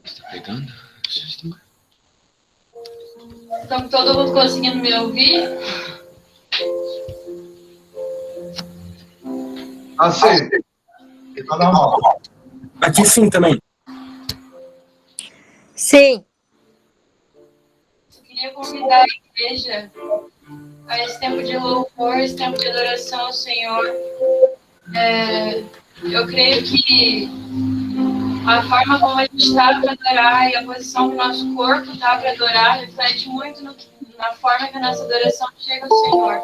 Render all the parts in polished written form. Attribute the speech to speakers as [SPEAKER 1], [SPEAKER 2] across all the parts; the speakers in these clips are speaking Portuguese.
[SPEAKER 1] Está pegando?
[SPEAKER 2] Estão todo mundo conseguindo me ouvir?
[SPEAKER 3] Sim. Tá normal.
[SPEAKER 4] Aqui sim também.
[SPEAKER 5] Sim.
[SPEAKER 2] Eu queria convidar a igreja a esse tempo de louvor, esse tempo de adoração ao Senhor. Eu creio que a forma como a gente está para adorar e a posição que o nosso corpo está para adorar reflete muito na forma que a nossa adoração chega ao Senhor.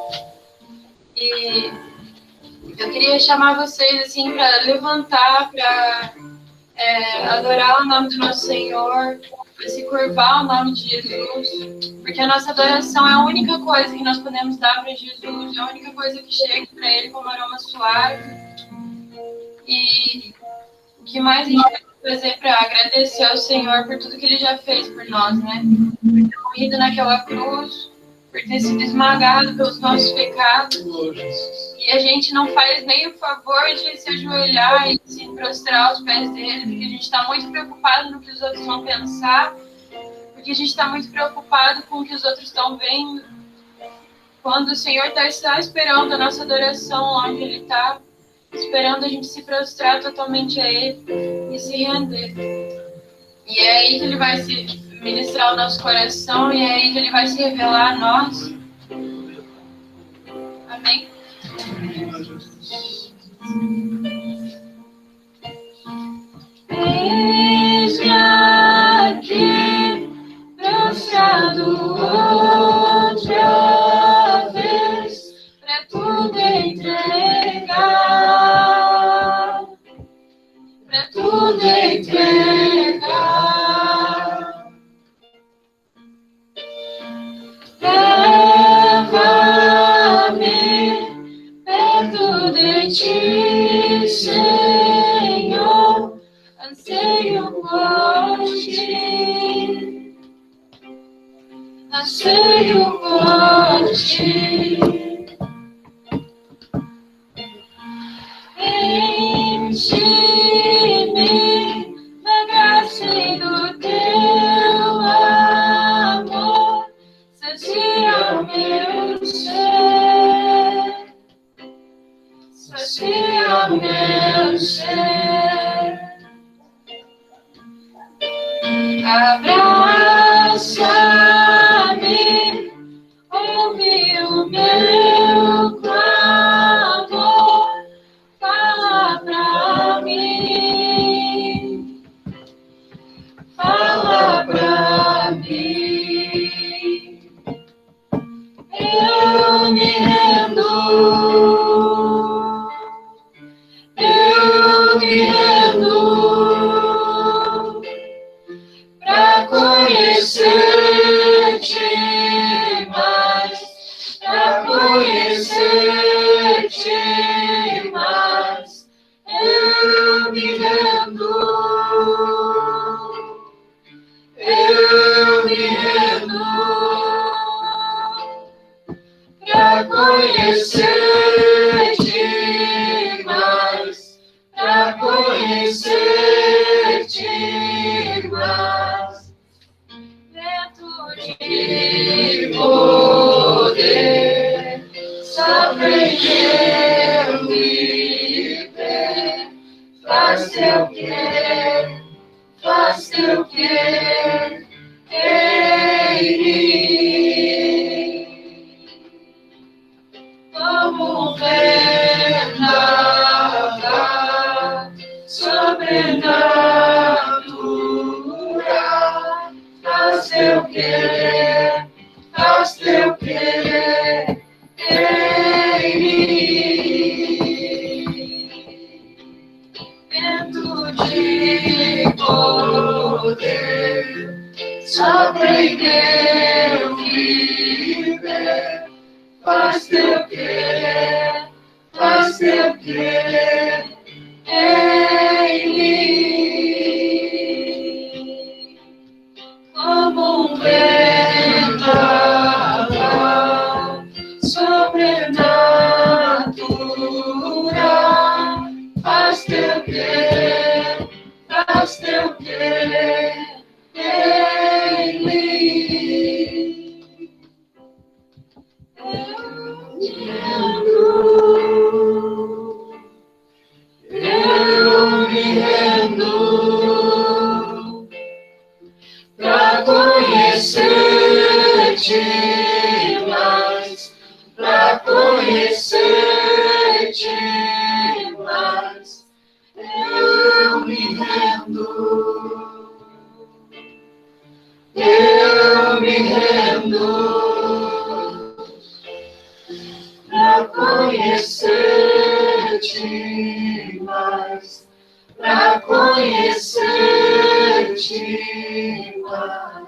[SPEAKER 2] E eu queria chamar vocês assim para levantar, para adorar o nome do nosso Senhor, para se curvar ao nome de Jesus, porque a nossa adoração é a única coisa que nós podemos dar para Jesus, é a única coisa que chega para Ele como aroma suave. E o que mais a gente pode fazer para agradecer ao Senhor por tudo que Ele já fez por nós, né? Por ter morrido naquela cruz, por ter sido esmagado pelos nossos pecados. E a gente não faz nem o favor de se ajoelhar e se prostrar aos pés dele, porque a gente está muito preocupado no que os outros vão pensar, porque a gente está muito preocupado com o que os outros estão vendo. Quando o Senhor está só esperando a nossa adoração lá onde Ele está, esperando a gente se prostrar totalmente a Ele e se render. E é aí que Ele vai se ministrar o nosso coração, e é aí que Ele vai se revelar a nós. Amém? Eis-me aqui, prostrado outra vez, pra tudo entregar, pra tudo entregar. Leva-me perto de ti, Senhor, anseio por ti, anseio por ti. Enche-me da graça e do teu amor, sacia o meu ser, sacia o meu ser. Abraça-me, ouve o meu clamor, fala pra mim, fala pra mim. Eu me rendo, eu me rendo, pra conhecer-te mais, pra conhecer-te mais. Eu me rendo, eu me rendo, pra conhecer-te mais, pra conhecer-te mais. Vento de poder, sobre eu viver, faz teu querer, faz teu querer em mim. Como um vendaval sobrenatural, faz teu querer, faz teu querer em mim. Vento de poder, sobre eu viver, faz teu querer, faz teu querer em mim. Como um vendaval sobrenatural, nós teu querer em mim. Eu te amo, eu me rendo pra conhecer-te mais, pra conhecer-te mais. Eu me rendo, eu me rendo pra conhecer-te mais, pra conhecer-te mais.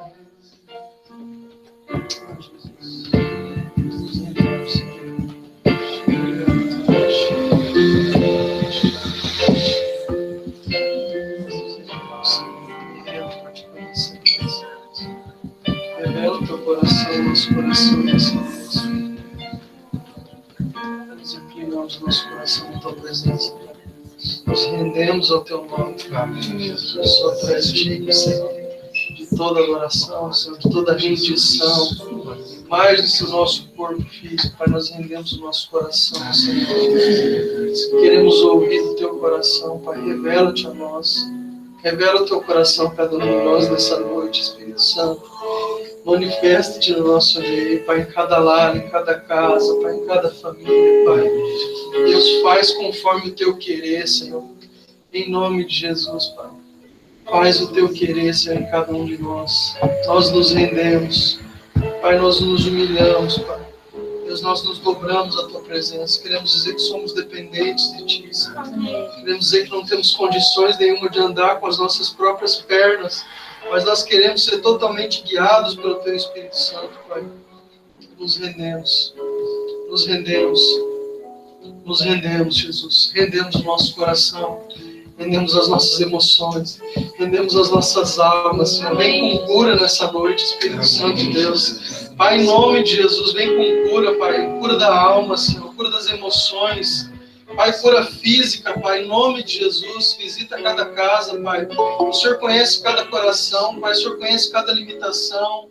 [SPEAKER 4] Revela o teu coração, nosso coração nessa noite. Nós inclinamos nosso coração na tua presença. Nos rendemos ao teu nome. Só tu és digno, Senhor, de toda adoração, Senhor, de toda rendição. Mais do que o nosso corpo físico, Pai, nós rendemos o nosso coração, Senhor. Queremos ouvir do teu coração, Pai. Revela-te a nós. Revela o teu coração a cada um de nós nessa noite, Espírito Santo. Manifesta-te no nosso meio, Pai, em cada lar, em cada casa, Pai, em cada família, Pai. Deus, faz conforme o teu querer, Senhor. Em nome de Jesus, Pai. Faz o teu querer, Senhor, em cada um de nós. Nós nos rendemos. Pai, nós nos humilhamos, Pai. Deus, nós nos dobramos à tua presença. Queremos dizer que somos dependentes de ti, Senhor. Queremos dizer que não temos condições nenhuma de andar com as nossas próprias pernas, mas nós queremos ser totalmente guiados pelo teu Espírito Santo, Pai. Nos rendemos, nos rendemos, nos rendemos, Jesus. Rendemos o nosso coração, rendemos as nossas emoções, rendemos as nossas almas, Senhor. Vem com cura nessa noite, Espírito Santo de Deus. Pai, em nome de Jesus, vem com cura, Pai. Cura da alma, Senhor. Cura das emoções. Pai, cura física, Pai, em nome de Jesus, visita cada casa, Pai. O Senhor conhece cada coração, Pai, o Senhor conhece cada limitação.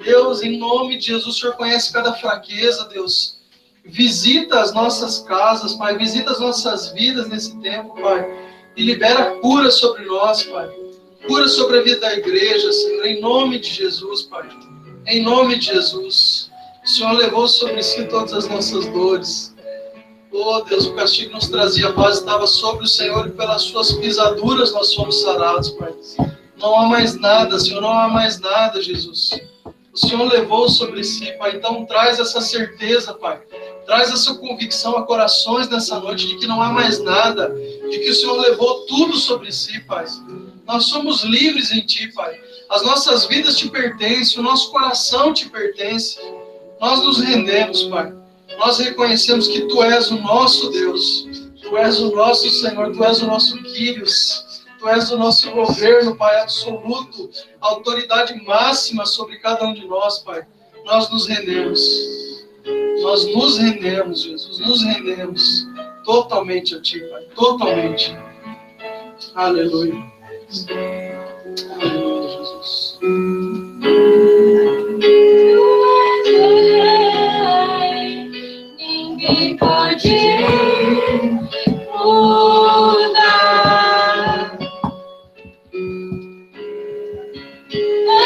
[SPEAKER 4] Deus, em nome de Jesus, o Senhor conhece cada fraqueza, Deus. Visita as nossas casas, Pai, visita as nossas vidas nesse tempo, Pai, e libera cura sobre nós, Pai. Cura sobre a vida da igreja, Senhor, em nome de Jesus, Pai. Em nome de Jesus. O Senhor levou sobre si todas as nossas dores. Oh, Deus, o castigo nos trazia paz, estava sobre o Senhor, e pelas suas pisaduras nós fomos sarados, Pai. Não há mais nada, Senhor, não há mais nada, Jesus. O Senhor levou sobre si, Pai. Então traz essa certeza, Pai. Traz essa convicção a corações nessa noite de que não há mais nada, de que o Senhor levou tudo sobre si, Pai. Nós somos livres em Ti, Pai. As nossas vidas Te pertencem, o nosso coração Te pertence. Nós nos rendemos, Pai. Nós reconhecemos que Tu és o nosso Deus, Tu és o nosso Senhor, Tu és o nosso Kyrios, Tu és o nosso governo, Pai, absoluto, autoridade máxima sobre cada um de nós, Pai. Nós nos rendemos, Jesus, nos rendemos totalmente a Ti, Pai, totalmente. Aleluia. Aleluia, Jesus.
[SPEAKER 2] Ninguém pode mudar.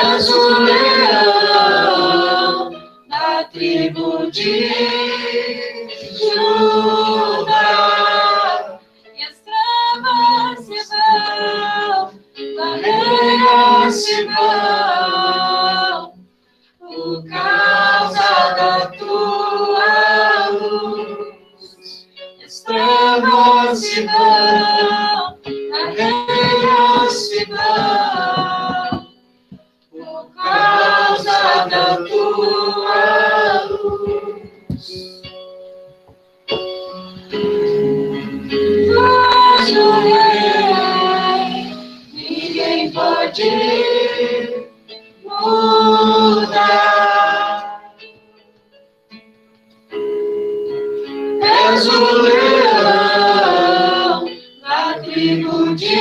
[SPEAKER 2] És o leão da tribo de Judá. E as travas se vão, barreiras se vão, por causa da tua luz. As trevas se vão, barreiras se vão, por causa da tua luz. Mas o rei, ninguém pode mudar. És o leão da tribo de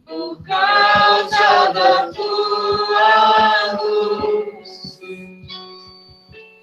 [SPEAKER 2] por causa da tua luz.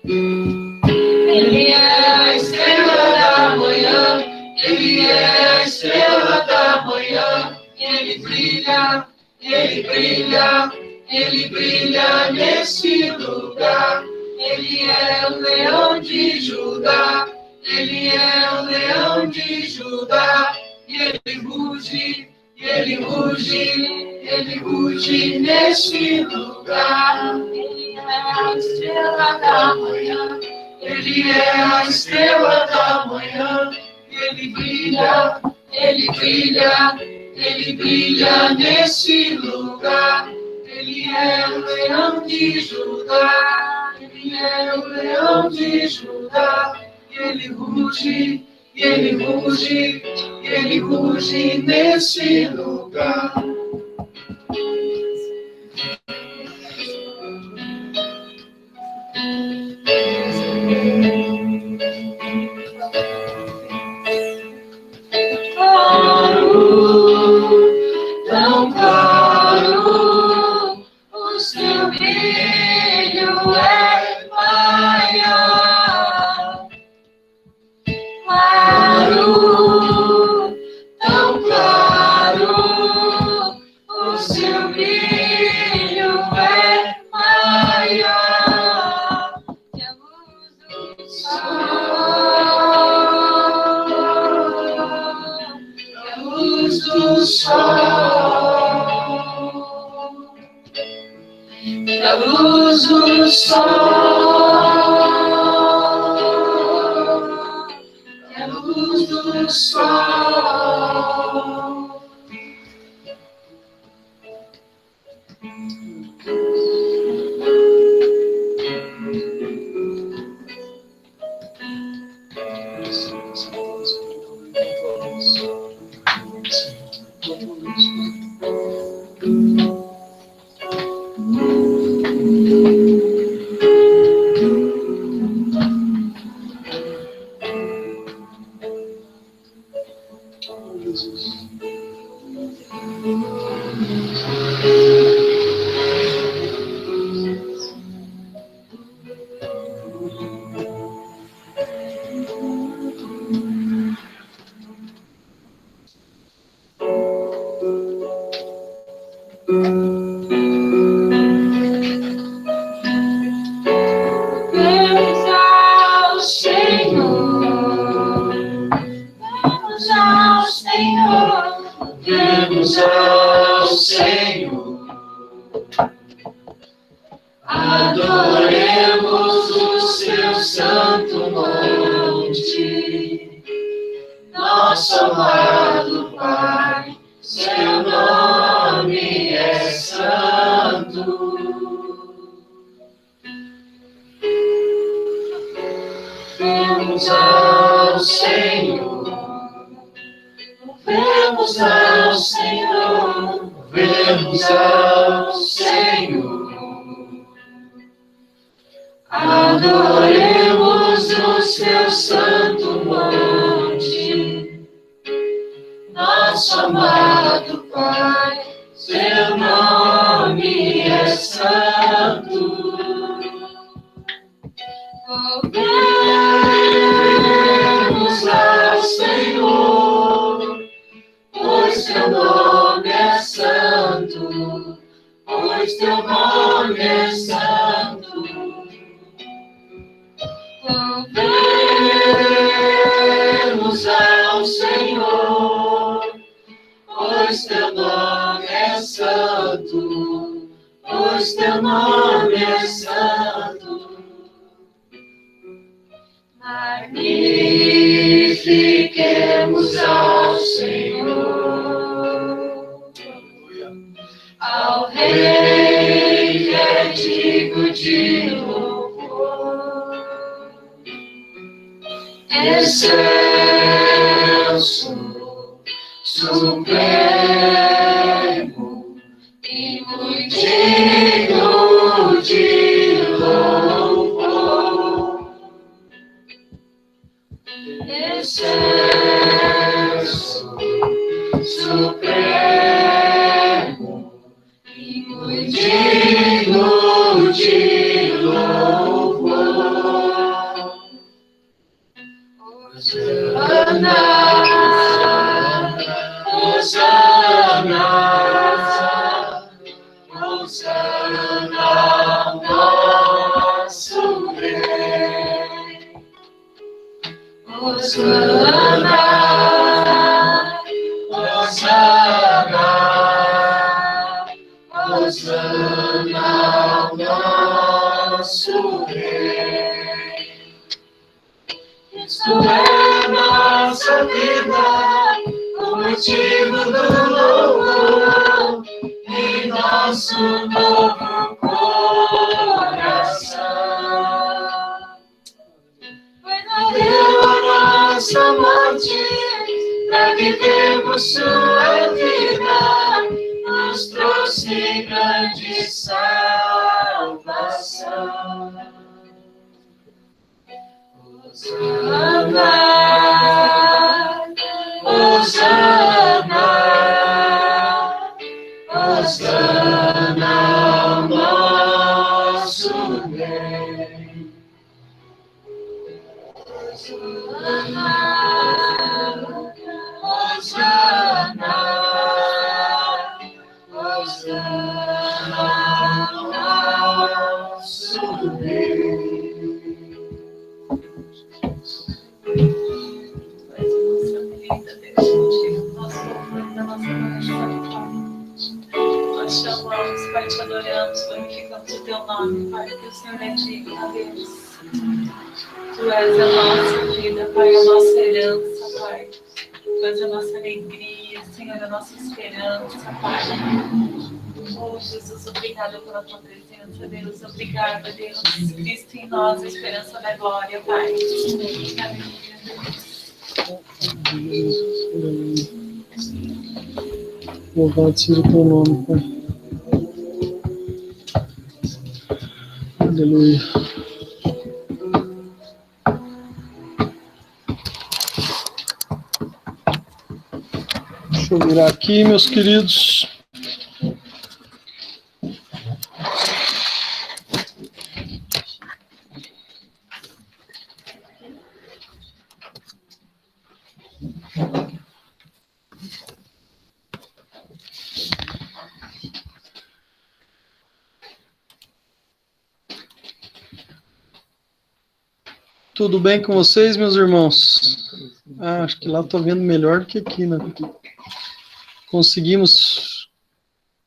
[SPEAKER 2] Ele é a estrela da manhã, ele é a estrela da manhã, ele brilha, ele brilha, ele brilha nesse lugar. Ele é o leão de Judá, ele é o leão de Judá, e ele ruge, ele ruge, ele ruge nesse lugar. Ele é a estrela da manhã, ele é a estrela da manhã, ele brilha, ele brilha, ele brilha nesse lugar. Ele é o leão de Judá, ele é o leão de Judá, e ele ruge, e ele ruge, e ele ruge nesse lugar. Tão claro, o seu brilho é maior. Claro, tão claro, o seu brilho é maior que a luz do sol, que a luz do sol, que a luz do sol, que a luz do sol. Vamos ao Senhor, vamos ao Senhor, vamos ao Senhor. Adoremos o seu santo monte, nosso amado Pai, seu nome é santo. Vamos ao Senhor, vamos ao Senhor, vamos ao Senhor. Adoremos o seu santo monte, nosso amado Pai, seu nome é santo. Volvemos ao Senhor, pois teu nome é santo, pois teu nome é santo. Volvemos ao Senhor, pois teu nome é santo, pois teu nome é santo. Magnifiquemos ao Senhor, ao Rei que é digno de louvor. Excelso, supremo e muito digno de louvor. Excelso, supremo e muito digno de louvor. Hosana, Hosana, Hosana, nosso Rei. Hosana, Hosana, Hosana, nosso Rei. Isto é nossa vida, o motivo do louvor em nosso novo coração. Pois não deu a nossa morte para vivermos sua vida, nos trouxe grande salvação. Hosana, Hosana, Hosana, nosso Rei. Hosana, Hosana, Hosana, nosso Rei. Nós chamamos, Pai, te adoramos, glorificamos o teu nome, Pai, que o Senhor é digno, Deus. Tu és a nossa vida, Pai, a nossa herança, Pai. Tu és a nossa alegria, Senhor, a nossa esperança, Pai. Oh, Jesus, obrigada pela tua presença, Deus. Obrigada, Deus. Cristo em nós, a esperança da glória, Pai. Aleluia, Deus.
[SPEAKER 4] Louvado seja o teu nome, Pai. Aleluia. Deixa eu virar aqui, meus queridos. Tudo bem com vocês, meus irmãos? Acho que lá estou vendo melhor do que aqui, né? Conseguimos,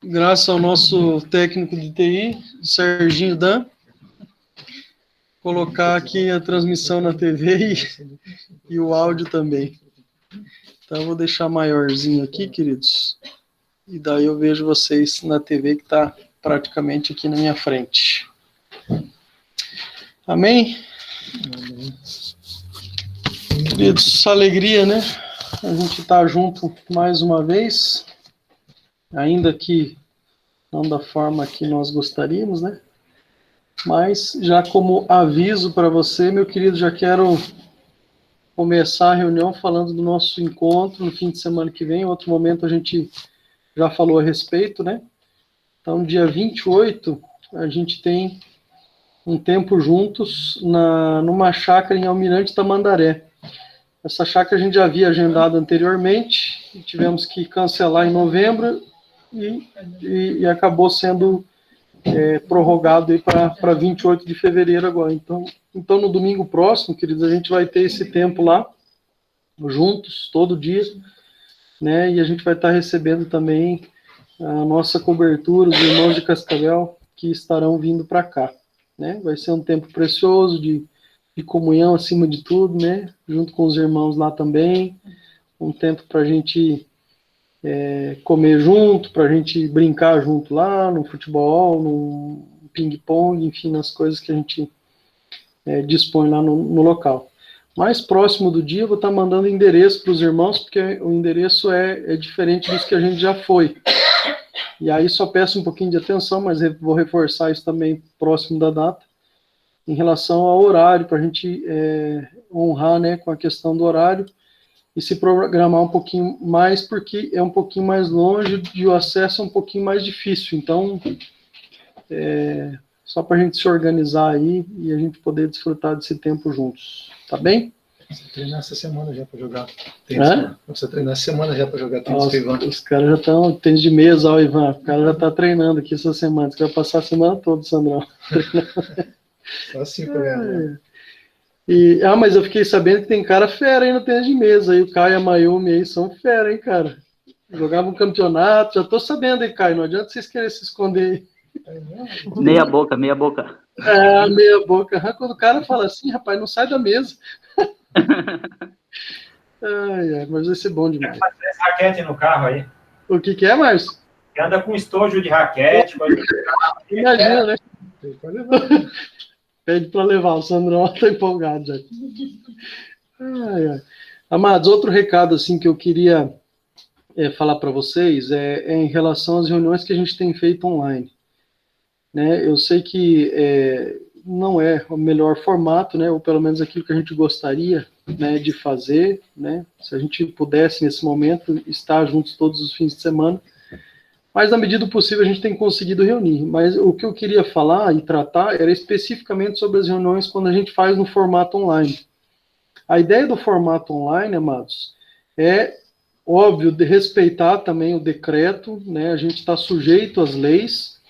[SPEAKER 4] graças ao nosso técnico de TI, Serginho Dan, colocar aqui a transmissão na TV e o áudio também. Então, eu vou deixar maiorzinho aqui, queridos. E daí eu vejo vocês na TV que está praticamente aqui na minha frente. Amém? Queridos, alegria, né? A gente tá junto mais uma vez, ainda que não da forma que nós gostaríamos, né? Mas já como aviso para você, meu querido, já quero começar a reunião falando do nosso encontro no fim de semana que vem. Em outro momento a gente já falou a respeito, né? Então, dia 28, a gente tem um tempo juntos numa chácara em Almirante Tamandaré. Essa chácara a gente já havia agendado anteriormente, e tivemos que cancelar em novembro e acabou sendo prorrogado para 28 de fevereiro agora. Então, no domingo próximo, queridos, a gente vai ter esse tempo lá, juntos, todo dia, né? E a gente vai estar recebendo também a nossa cobertura, os irmãos de Cascavel que estarão vindo para cá. Né? Vai ser um tempo precioso de comunhão acima de tudo, né? Junto com os irmãos lá também, um tempo para a gente comer junto, para a gente brincar junto lá, no futebol, no ping-pong, enfim, nas coisas que a gente dispõe lá no local. Mais próximo do dia, eu vou estar mandando endereço para os irmãos, porque o endereço é diferente dos que a gente já foi. E aí só peço um pouquinho de atenção, mas vou reforçar isso também próximo da data, em relação ao horário, para a gente honrar, né, com a questão do horário.
[SPEAKER 5] e se programar um pouquinho mais, porque é um pouquinho mais longe e o acesso é um pouquinho mais difícil. Então, só para a gente se organizar aí e a gente poder desfrutar desse tempo juntos. Tá bem?
[SPEAKER 6] Você treinar essa semana já para jogar tênis. Você treinar essa semana já para jogar tênis com o Ivan.
[SPEAKER 5] Os caras já estão, tênis de mesa, ó, Ivan. O cara já está treinando aqui essa semana. Você vai passar a semana toda, Sandrão.
[SPEAKER 6] Só assim para ganhar.
[SPEAKER 5] Mas eu fiquei sabendo que tem cara fera aí no tênis de mesa. Aí o Caio e a Mayumi aí são fera, hein, cara? Jogavam um campeonato. Já tô sabendo aí, Caio. Não adianta vocês quererem se esconder aí.
[SPEAKER 7] Meia boca, meia boca.
[SPEAKER 5] Meia boca. Quando o cara fala assim, rapaz, não sai da mesa. Mas vai ser bom demais.
[SPEAKER 8] Tem que fazer essa raquete no carro aí.
[SPEAKER 5] O que é, Márcio?
[SPEAKER 8] Anda com estojo de raquete.
[SPEAKER 5] Imagina, né? Pede para levar, o Sandrão tá empolgado já. Amados, outro recado assim que eu queria falar para vocês é em relação às reuniões que a gente tem feito online. Né? Eu sei que não é o melhor formato, né? Ou pelo menos aquilo que a gente gostaria, né, de fazer, né? Se a gente pudesse nesse momento estar juntos todos os fins de semana, mas na medida do possível a gente tem conseguido reunir. Mas o que eu queria falar e tratar era especificamente sobre as reuniões quando a gente faz no formato online. A ideia do formato online, amados, é óbvio de respeitar também o decreto, né? A gente está sujeito às leis,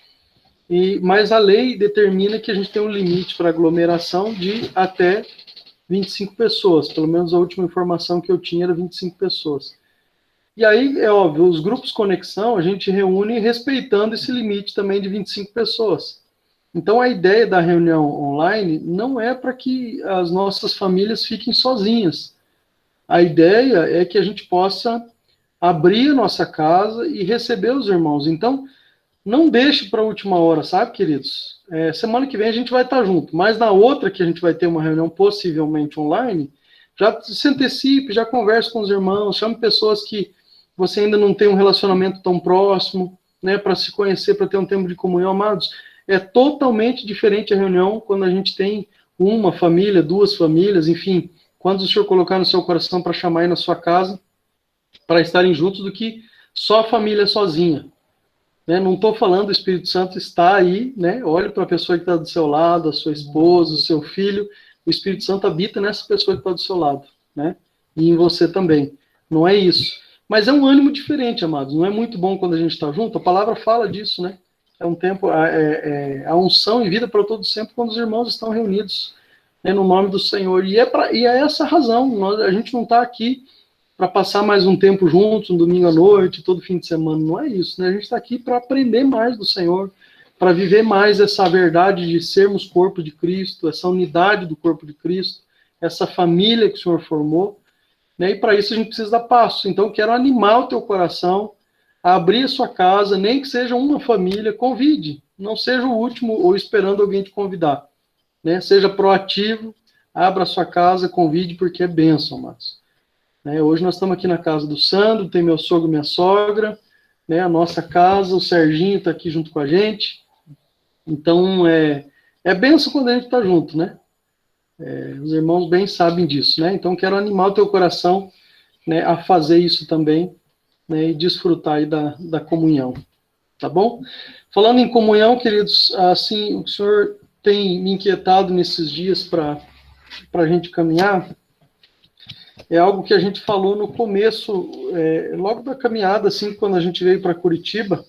[SPEAKER 5] mas a lei determina que a gente tem um limite para aglomeração de até 25 pessoas, pelo menos a última informação que eu tinha era 25 pessoas. E aí, é óbvio, os grupos conexão a gente reúne respeitando esse limite também de 25 pessoas. Então a ideia da reunião online não é para que as nossas famílias fiquem sozinhas. A ideia é que a gente possa abrir a nossa casa e receber os irmãos. Então, não deixe para a última hora, sabe, queridos? Semana que vem a gente vai estar junto, mas na outra que a gente vai ter uma reunião possivelmente online, já se antecipe, já converse com os irmãos, chame pessoas que você ainda não tem um relacionamento tão próximo, né, para se conhecer, para ter um tempo de comunhão, amados. É totalmente diferente a reunião quando a gente tem uma família, duas famílias, enfim, quando o Senhor colocar no seu coração para chamar aí na sua casa, para estarem juntos, do que só a família sozinha. Né? Não estou falando, o Espírito Santo está aí, né? Olhe para a pessoa que está do seu lado, a sua esposa, o seu filho, o Espírito Santo habita nessa pessoa que está do seu lado, né? E em você também. Não é isso. Mas é um ânimo diferente, amados. Não é muito bom quando a gente está junto? A palavra fala disso, né? É um tempo, a unção e vida para todos sempre quando os irmãos estão reunidos, né, no nome do Senhor. E é essa a razão. A gente não está aqui para passar mais um tempo juntos, um domingo à noite, todo fim de semana. Não é isso, né? A gente está aqui para aprender mais do Senhor, para viver mais essa verdade de sermos corpo de Cristo, essa unidade do corpo de Cristo, essa família que o Senhor formou, né? E para isso a gente precisa dar passo. Então, quero animar o teu coração a abrir a sua casa, nem que seja uma família, convide. Não seja o último ou esperando alguém te convidar, né? Seja proativo, abra a sua casa, convide, porque é bênção, mas hoje nós estamos aqui na casa do Sandro, tem meu sogro e minha sogra, né, a nossa casa, o Serginho está aqui junto com a gente. Então, é bênção quando a gente está junto, né? Os irmãos bem sabem disso, né? Então, quero animar o teu coração, né, a fazer isso também, né, e desfrutar aí da comunhão, tá bom? Falando em comunhão, queridos, assim, o Senhor tem me inquietado nesses dias para a gente caminhar. É algo que a gente falou no começo, logo da caminhada, assim, quando a gente veio para Curitiba.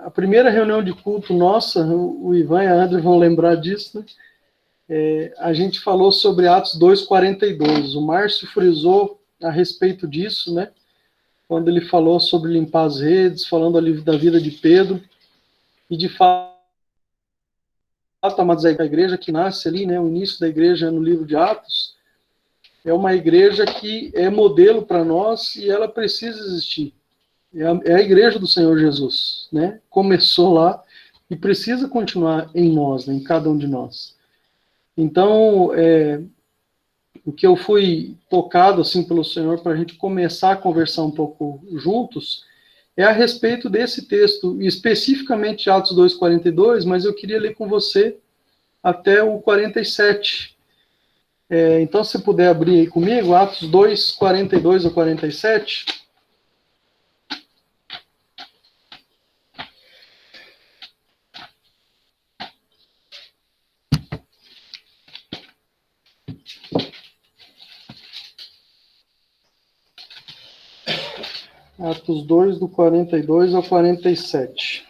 [SPEAKER 5] A primeira reunião de culto nossa, o Ivan e a André vão lembrar disso, né? A gente falou sobre Atos 2:42. O Márcio frisou a respeito disso, né? Quando ele falou sobre limpar as redes, falando ali da vida de Pedro. E de fato, amados, a igreja que nasce ali, né? O início da igreja no livro de Atos, é uma igreja que é modelo para nós e ela precisa existir. É a igreja do Senhor Jesus, né? Começou lá e precisa continuar em nós, né? Em cada um de nós. Então, o que eu fui tocado assim pelo Senhor para a gente começar a conversar um pouco juntos é a respeito desse texto, especificamente Atos 2:42, mas eu queria ler com você até o 47. Então, se puder abrir aí comigo, Atos 2, 42 a 47. Atos 2, do 42 ao 47.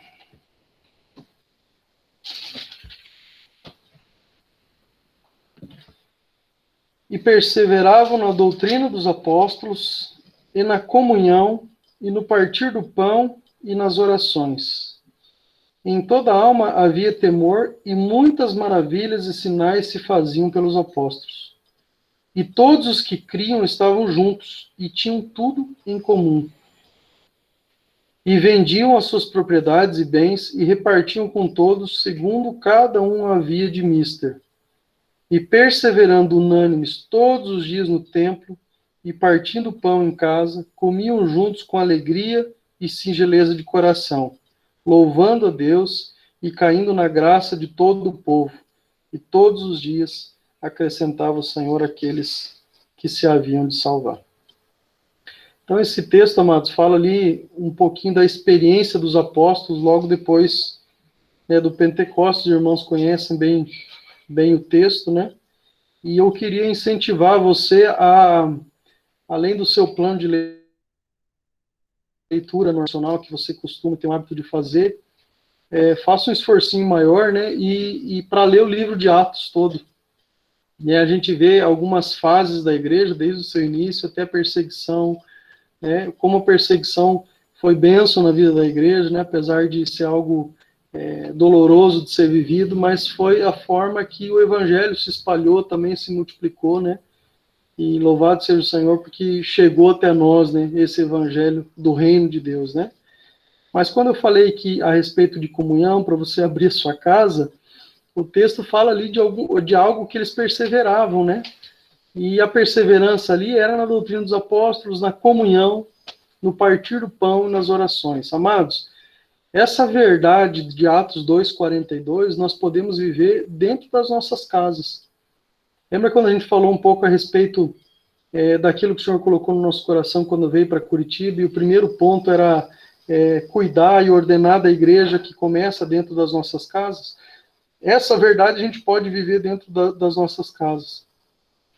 [SPEAKER 5] E perseveravam na doutrina dos apóstolos, e na comunhão, e no partir do pão, e nas orações. Em toda a alma havia temor, e muitas maravilhas e sinais se faziam pelos apóstolos. E todos os que criam estavam juntos, e tinham tudo em comum. E vendiam as suas propriedades e bens, e repartiam com todos, segundo cada um havia de mister. E perseverando unânimes todos os dias no templo, e partindo pão em casa, comiam juntos com alegria e singeleza de coração, louvando a Deus e caindo na graça de todo o povo. E todos os dias acrescentava o Senhor aqueles que se haviam de salvar. Então, esse texto, amados, fala ali um pouquinho da experiência dos apóstolos logo depois, né, do Pentecostes. Os irmãos conhecem bem o texto, né? E eu queria incentivar você a, além do seu plano de leitura nacional, que você costuma ter o hábito de fazer, faça um esforcinho maior, né? E para ler o livro de Atos todo. E a gente vê algumas fases da igreja, desde o seu início até a perseguição, né, como a perseguição foi bênção na vida da igreja, né, apesar de ser algo doloroso de ser vivido, mas foi a forma que o evangelho se espalhou, também se multiplicou, né, e louvado seja o Senhor, porque chegou até nós, né, esse evangelho do reino de Deus, né. Mas quando eu falei que a respeito de comunhão, para você abrir a sua casa, o texto fala ali de algo que eles perseveravam, né, e a perseverança ali era na doutrina dos apóstolos, na comunhão, no partir do pão e nas orações. Amados, essa verdade de Atos 2:42 nós podemos viver dentro das nossas casas. Lembra quando a gente falou um pouco a respeito daquilo que o Senhor colocou no nosso coração quando veio para Curitiba, e o primeiro ponto era cuidar e ordenar da igreja que começa dentro das nossas casas? Essa verdade a gente pode viver dentro das nossas casas.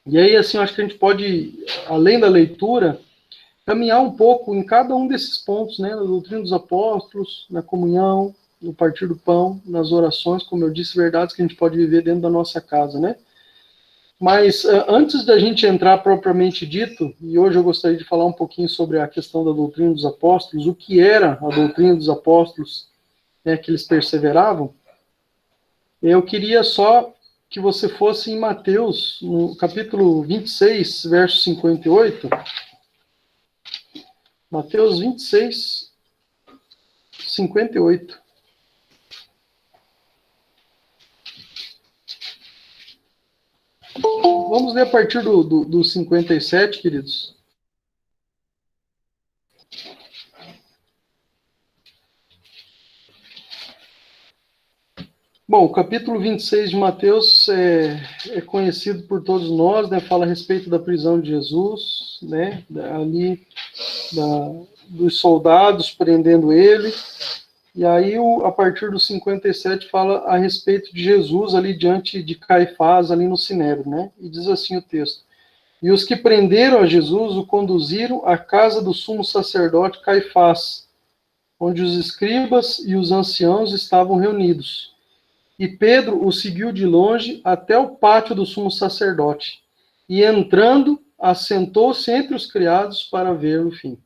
[SPEAKER 5] E aí, assim, eu acho que a gente pode, além da leitura, caminhar um pouco em cada um desses pontos, né? Na doutrina dos apóstolos, na comunhão, no partir do pão, nas orações, como eu disse, verdades que a gente pode viver dentro da nossa casa, né? Mas antes da gente entrar propriamente dito, e hoje eu gostaria de falar um pouquinho sobre a questão da doutrina dos apóstolos, o que era a doutrina dos apóstolos, né, que eles perseveravam, eu queria só que você fosse em Mateus, no capítulo 26, verso 58. Mateus 26, 58. Vamos ler a partir do 57, queridos. Bom, o capítulo 26 de Mateus é conhecido por todos nós, né? Fala a respeito da prisão de Jesus, né? Ali dos soldados prendendo ele. E aí, a partir do 57, fala a respeito de Jesus ali diante de Caifás, ali no Sinédrio, né? E diz assim o texto: E os que prenderam a Jesus o conduziram à casa do sumo sacerdote Caifás, onde os escribas e os anciãos estavam reunidos. E Pedro o seguiu de longe até o pátio do sumo sacerdote. E entrando, assentou-se entre os criados para ver o fim.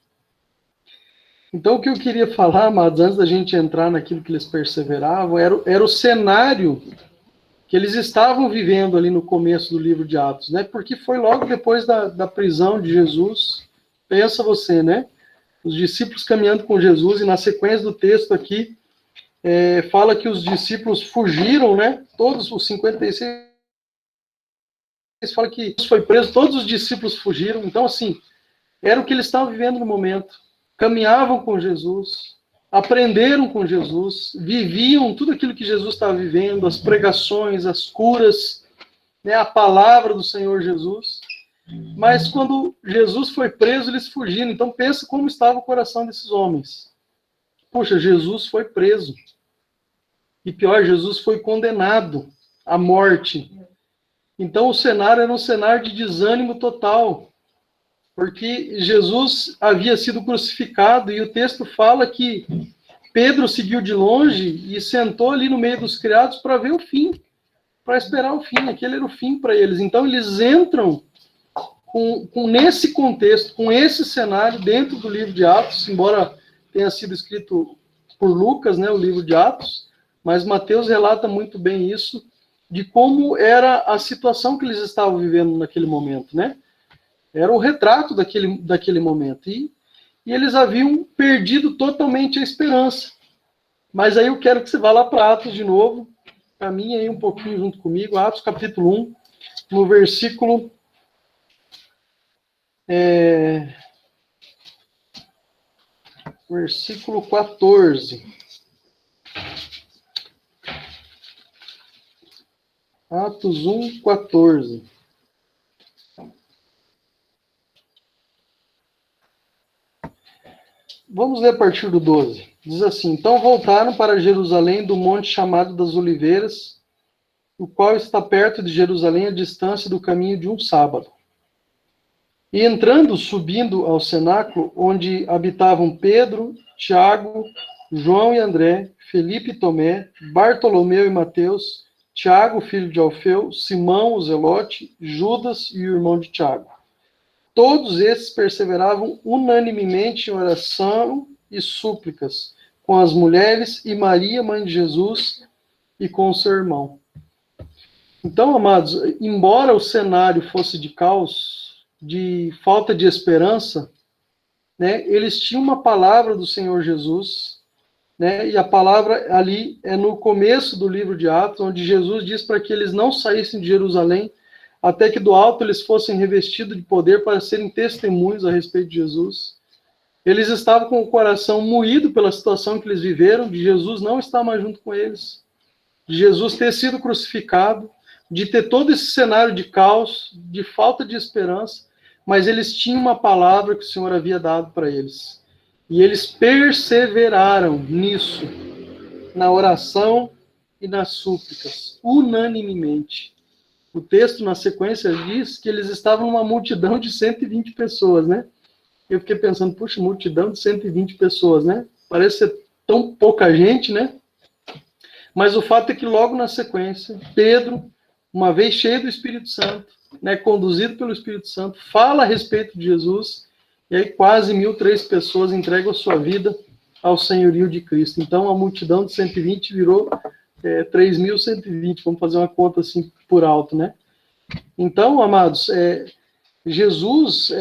[SPEAKER 5] Então, o que eu queria falar, amados, antes da gente entrar naquilo que eles perseveravam, era o cenário que eles estavam vivendo ali no começo do livro de Atos, né? Porque foi logo depois da prisão de Jesus. Pensa você, né? Os discípulos caminhando com Jesus, e na sequência do texto aqui, fala que os discípulos fugiram, né? Todos os 56 fala que Jesus foi preso, todos os discípulos fugiram. Então, assim, era o que eles estavam vivendo no momento. Caminhavam com Jesus, aprenderam com Jesus, viviam tudo aquilo que Jesus estava vivendo, as pregações, as curas, né, a palavra do Senhor Jesus. Mas quando Jesus foi preso, eles fugiram. Então pensa como estava o coração desses homens. Poxa, Jesus foi preso. E pior, Jesus foi condenado à morte. Então o cenário era um cenário de desânimo total. Porque Jesus havia sido crucificado e o texto fala que Pedro seguiu de longe e sentou ali no meio dos criados para ver o fim, para esperar o fim. Aquele era o fim para eles. Então eles entram com nesse contexto, com esse cenário dentro do livro de Atos, embora tenha sido escrito por Lucas, né, o livro de Atos, mas Mateus relata muito bem isso, de como era a situação que eles estavam vivendo naquele momento, né? Era o retrato daquele momento. E eles haviam perdido totalmente a esperança. Mas aí eu quero que você vá lá para Atos de novo, caminhe aí um pouquinho junto comigo, Atos capítulo 1, no versículo... versículo 14. Atos 1, 14. Vamos ler a partir do 12. Diz assim: Então voltaram para Jerusalém do monte chamado das Oliveiras, o qual está perto de Jerusalém, a distância do caminho de um sábado. E entrando, subindo ao cenáculo, onde habitavam Pedro, Tiago, João e André, Felipe e Tomé, Bartolomeu e Mateus, Tiago, filho de Alfeu, Simão, o Zelote, Judas e o irmão de Tiago. Todos esses perseveravam unanimemente em oração e súplicas com as mulheres e Maria, mãe de Jesus, e com o seu irmão. Então, amados, embora o cenário fosse de caos, de falta de esperança, né, eles tinham uma palavra do Senhor Jesus, né, e a palavra ali é no começo do livro de Atos, onde Jesus diz para que eles não saíssem de Jerusalém, até que do alto eles fossem revestidos de poder para serem testemunhos a respeito de Jesus. Eles estavam com o coração moído pela situação que eles viveram, de Jesus não estar mais junto com eles, de Jesus ter sido crucificado, de ter todo esse cenário de caos, de falta de esperança, mas eles tinham uma palavra que o Senhor havia dado para eles. E eles perseveraram nisso, na oração e nas súplicas, unanimemente. O texto, na sequência, diz que eles estavam numa multidão de 120 pessoas, né? Eu fiquei pensando, puxa, multidão de 120 pessoas, né? Parece ser tão pouca gente, né? Mas o fato é que logo na sequência, Pedro, uma vez cheio do Espírito Santo, né, conduzido pelo Espírito Santo, fala a respeito de Jesus, e aí quase 1.003 pessoas entregam a sua vida ao senhorio de Cristo. Então a multidão de 120 virou 3.120, vamos fazer uma conta assim por alto, né? Então, amados, Jesus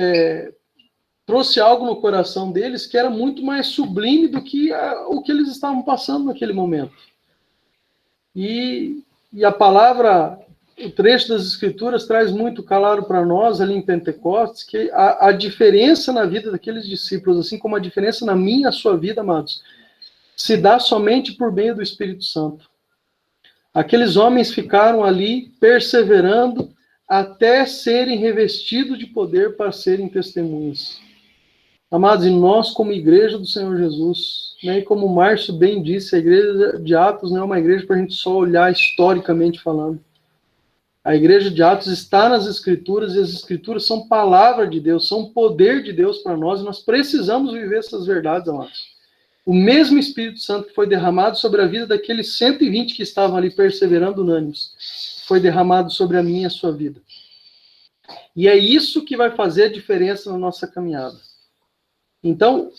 [SPEAKER 5] trouxe algo no coração deles que era muito mais sublime do que o que eles estavam passando naquele momento. E a palavra, o trecho das Escrituras traz muito claro para nós ali em Pentecostes que a diferença na vida daqueles discípulos, assim como a diferença na minha e a sua vida, amados, se dá somente por meio do Espírito Santo. Aqueles homens ficaram ali perseverando até serem revestidos de poder para serem testemunhas. Amados, e nós como igreja do Senhor Jesus, né, e como o Márcio bem disse, a igreja de Atos não é uma igreja para a gente só olhar historicamente falando. A igreja de Atos está nas Escrituras, e as Escrituras são palavra de Deus, são poder de Deus para nós, e nós precisamos viver essas verdades, amados. O mesmo Espírito Santo que foi derramado sobre a vida daqueles 120 que estavam ali perseverando unânimes, foi derramado sobre a minha e a sua vida. E é isso que vai fazer a diferença na nossa caminhada. Então,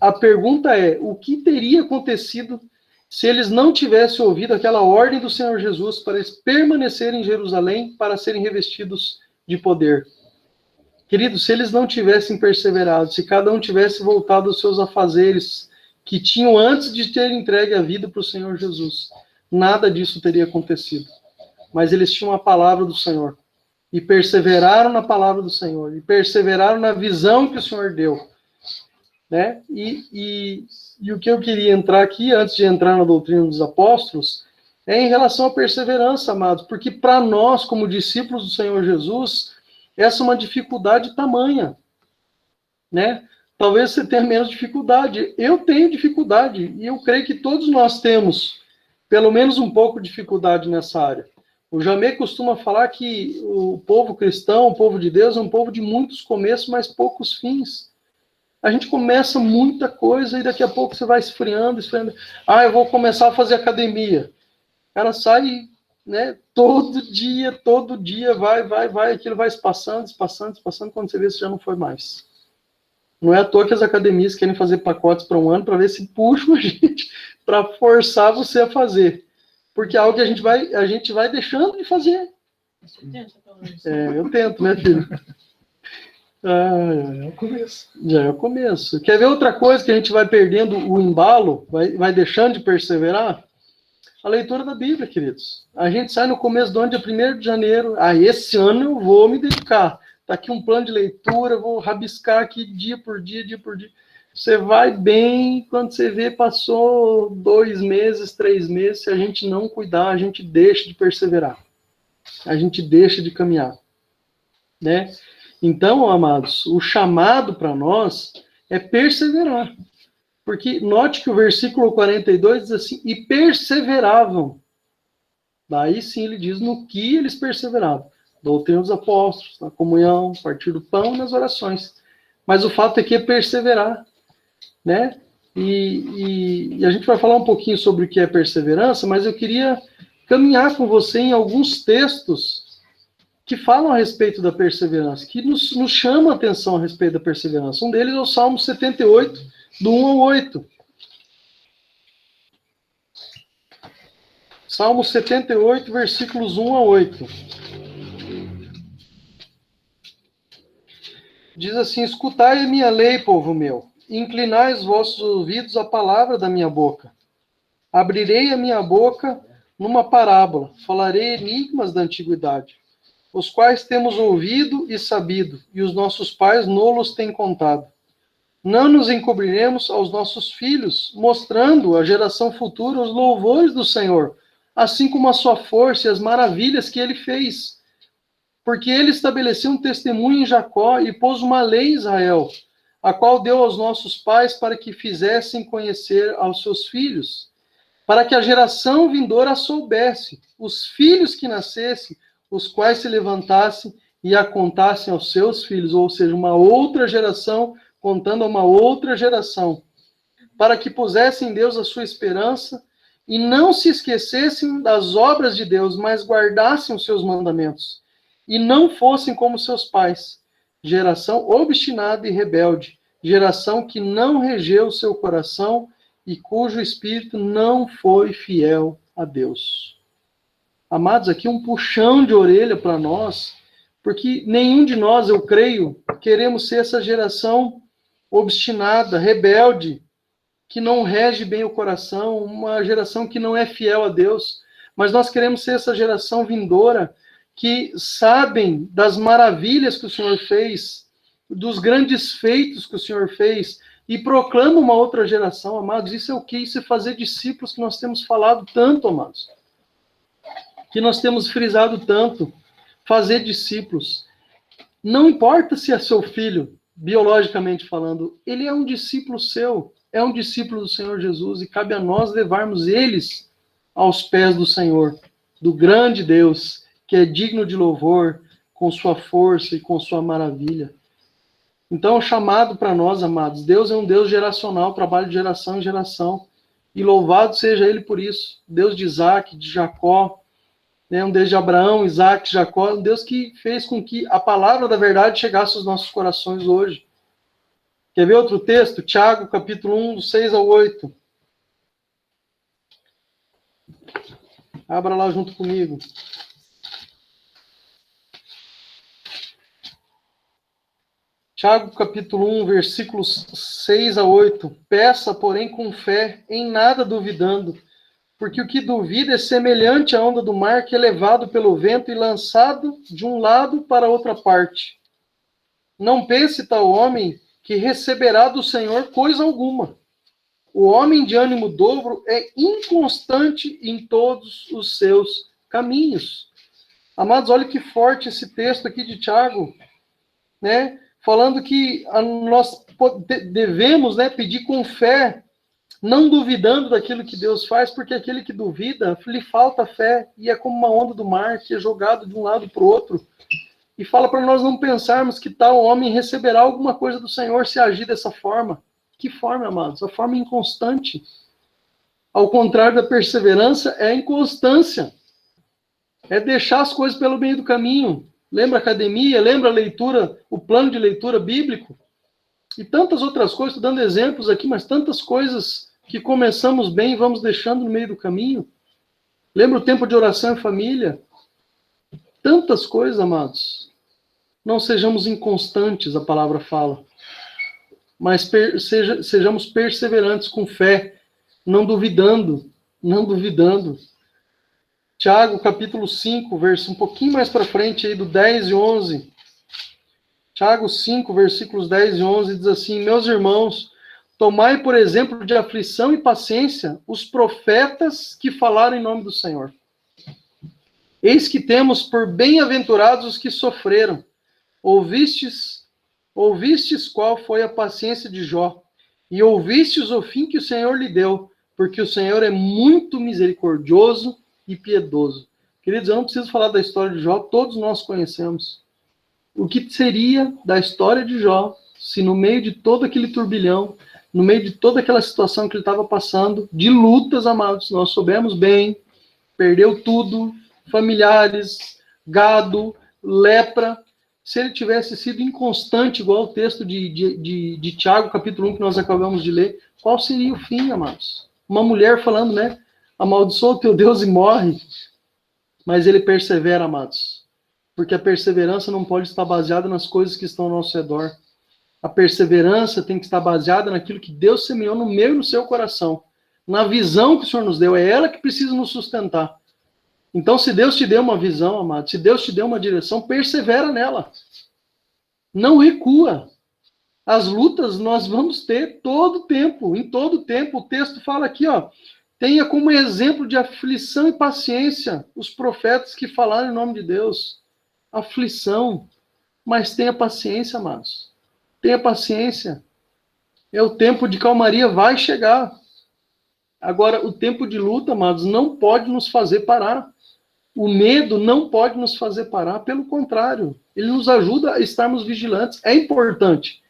[SPEAKER 5] a pergunta é, o que teria acontecido se eles não tivessem ouvido aquela ordem do Senhor Jesus para eles permanecerem em Jerusalém para serem revestidos de poder? Queridos, se eles não tivessem perseverado, se cada um tivesse voltado aos seus afazeres que tinham antes de ter entregue a vida para o Senhor Jesus, nada disso teria acontecido. Mas eles tinham a palavra do Senhor, e perseveraram na palavra do Senhor, e perseveraram na visão que o Senhor deu, né? E o que eu queria entrar aqui, antes de entrar na doutrina dos apóstolos, é em relação à perseverança, amados, porque para nós, como discípulos do Senhor Jesus, essa é uma dificuldade tamanha, né? Talvez você tenha menos dificuldade. Eu tenho dificuldade, e eu creio que todos nós temos pelo menos um pouco de dificuldade nessa área. O Jamê costuma falar que o povo cristão, o povo de Deus, é um povo de muitos começos, mas poucos fins. A gente começa muita coisa e daqui a pouco você vai esfriando, esfriando. Ah, eu vou começar a fazer academia. Ela sai, né, todo dia, vai, aquilo vai espaçando, quando você vê, você já não foi mais. Não é à toa que as academias querem fazer pacotes para um ano para ver se puxam a gente, para forçar você a fazer. Porque é algo que a gente vai deixando de fazer. Eu tento, né, filho?
[SPEAKER 6] É o começo.
[SPEAKER 5] Já é o começo. Quer ver outra coisa que a gente vai perdendo o embalo, vai deixando de perseverar? A leitura da Bíblia, queridos. A gente sai no começo do ano, dia 1º de janeiro. Esse ano eu vou me dedicar. Está aqui um plano de leitura, vou rabiscar aqui dia por dia. Você vai bem, quando você vê, passou 2 meses, 3 meses, se a gente não cuidar, a gente deixa de perseverar. A gente deixa de caminhar. Né? Então, amados, o chamado para nós é perseverar. Porque note que o versículo 42 diz assim, e perseveravam. Daí sim ele diz no que eles perseveravam. Doutrina dos apóstolos, na comunhão, partir do pão e nas orações. Mas o fato aqui é perseverar. Né? E a gente vai falar um pouquinho sobre o que é perseverança, mas eu queria caminhar com você em alguns textos que falam a respeito da perseverança, que nos chamam a atenção a respeito da perseverança. Um deles é o Salmo 78, do 1 ao 8. Salmo 78, versículos 1 a 8. Diz assim, escutai a minha lei, povo meu, inclinai os vossos ouvidos à palavra da minha boca. Abrirei a minha boca numa parábola, falarei enigmas da antiguidade, os quais temos ouvido e sabido, e os nossos pais nolos têm contado. Não nos encobriremos aos nossos filhos, mostrando à geração futura os louvores do Senhor, assim como a sua força e as maravilhas que ele fez. Porque ele estabeleceu um testemunho em Jacó e pôs uma lei em Israel, a qual deu aos nossos pais para que fizessem conhecer aos seus filhos, para que a geração vindoura soubesse, os filhos que nascessem, os quais se levantassem e a contassem aos seus filhos, ou seja, uma outra geração contando a uma outra geração, para que pusessem em Deus a sua esperança e não se esquecessem das obras de Deus, mas guardassem os seus mandamentos, e não fossem como seus pais, geração obstinada e rebelde, geração que não regeu o seu coração e cujo espírito não foi fiel a Deus. Amados, aqui um puxão de orelha para nós, porque nenhum de nós, eu creio, queremos ser essa geração obstinada, rebelde, que não rege bem o coração, uma geração que não é fiel a Deus, mas nós queremos ser essa geração vindoura, que sabem das maravilhas que o Senhor fez, dos grandes feitos que o Senhor fez, e proclama uma outra geração, amados. Isso é o que? Isso é fazer discípulos, que nós temos falado tanto, amados. Que nós temos frisado tanto. Fazer discípulos. Não importa se é seu filho, biologicamente falando, ele é um discípulo seu, é um discípulo do Senhor Jesus, e cabe a nós levarmos eles aos pés do Senhor, do grande Deus, que é digno de louvor, com sua força e com sua maravilha. Então, o chamado para nós, amados, Deus é um Deus geracional, trabalha de geração em geração, e louvado seja Ele por isso. Deus de Isaac, de Jacó, né, um Deus de Abraão, Isaac, Jacó, um Deus que fez com que a palavra da verdade chegasse aos nossos corações hoje. Quer ver outro texto? Tiago, capítulo 1, do 6 ao 8. Abra lá junto comigo. Tiago, capítulo 1, versículos 6 a 8. Peça, porém, com fé, em nada duvidando, porque o que duvida é semelhante à onda do mar que é levado pelo vento e lançado de um lado para outra parte. Não pense tal homem que receberá do Senhor coisa alguma. O homem de ânimo dobro é inconstante em todos os seus caminhos. Amados, olha que forte esse texto aqui de Tiago, né? Falando que nós devemos, né, pedir com fé, não duvidando daquilo que Deus faz, porque aquele que duvida, lhe falta fé, e é como uma onda do mar que é jogado de um lado para o outro. E fala para nós não pensarmos que tal homem receberá alguma coisa do Senhor se agir dessa forma. Que forma, amados? A forma inconstante. Ao contrário da perseverança, é a inconstância. É deixar as coisas pelo meio do caminho. Lembra a academia? Lembra a leitura, o plano de leitura bíblico? E tantas outras coisas, estou dando exemplos aqui, mas tantas coisas que começamos bem e vamos deixando no meio do caminho. Lembra o tempo de oração em família? Tantas coisas, amados. Não sejamos inconstantes, a palavra fala. Mas sejamos perseverantes com fé, não duvidando, não duvidando. Tiago, capítulo 5, verso um pouquinho mais para frente, aí do 10 e 11. Tiago 5, versículos 10 e 11, diz assim: meus irmãos, tomai por exemplo de aflição e paciência os profetas que falaram em nome do Senhor. Eis que temos por bem-aventurados os que sofreram. Ouvistes qual foi a paciência de Jó, e ouvistes o fim que o Senhor lhe deu, porque o Senhor é muito misericordioso e piedoso. Queridos, eu não preciso falar da história de Jó, todos nós conhecemos. O que seria da história de Jó, se no meio de todo aquele turbilhão, no meio de toda aquela situação que ele estava passando, de lutas, amados, nós soubemos bem, perdeu tudo, familiares, gado, lepra. Se ele tivesse sido inconstante, igual o texto de Tiago, capítulo 1, que nós acabamos de ler, qual seria o fim, amados? Uma mulher falando, né? Amaldiçoa o teu Deus e morre. Mas ele persevera, amados. Porque a perseverança não pode estar baseada nas coisas que estão ao nosso redor. A perseverança tem que estar baseada naquilo que Deus semeou no meu e no seu coração. Na visão que o Senhor nos deu. É ela que precisa nos sustentar. Então, se Deus te deu uma visão, amado, se Deus te deu uma direção, persevera nela. Não recua. As lutas nós vamos ter todo o tempo, em todo o tempo. O texto fala aqui, ó, tenha como exemplo de aflição e paciência os profetas que falaram em nome de Deus. Aflição, mas tenha paciência, amados. Tenha paciência. É o tempo de calmaria, vai chegar. Agora, o tempo de luta, amados, não pode nos fazer parar. O medo não pode nos fazer parar, pelo contrário, ele nos ajuda a estarmos vigilantes. É importante,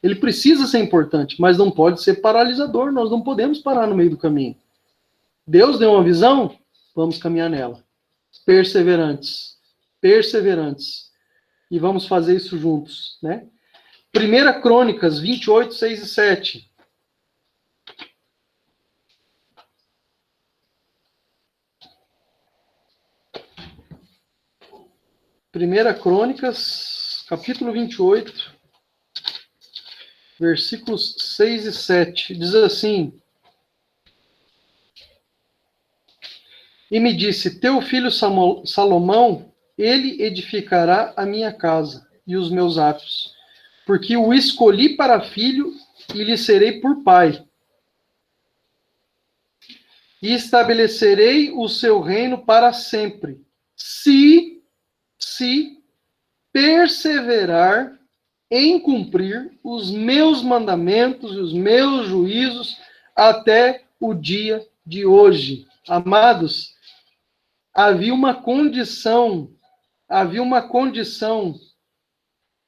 [SPEAKER 5] ele precisa ser importante, mas não pode ser paralisador, nós não podemos parar no meio do caminho. Deus deu uma visão, vamos caminhar nela. Perseverantes, perseverantes. E vamos fazer isso juntos, né? 1 Crônicas 28, 6 e 7. Primeira Crônicas, capítulo 28, versículos 6 e 7, diz assim: e me disse, teu filho Salomão, ele edificará a minha casa e os meus atos, porque o escolhi para filho e lhe serei por pai. E estabelecerei o seu reino para sempre, se perseverar em cumprir os meus mandamentos e os meus juízos até o dia de hoje. Amados, havia uma condição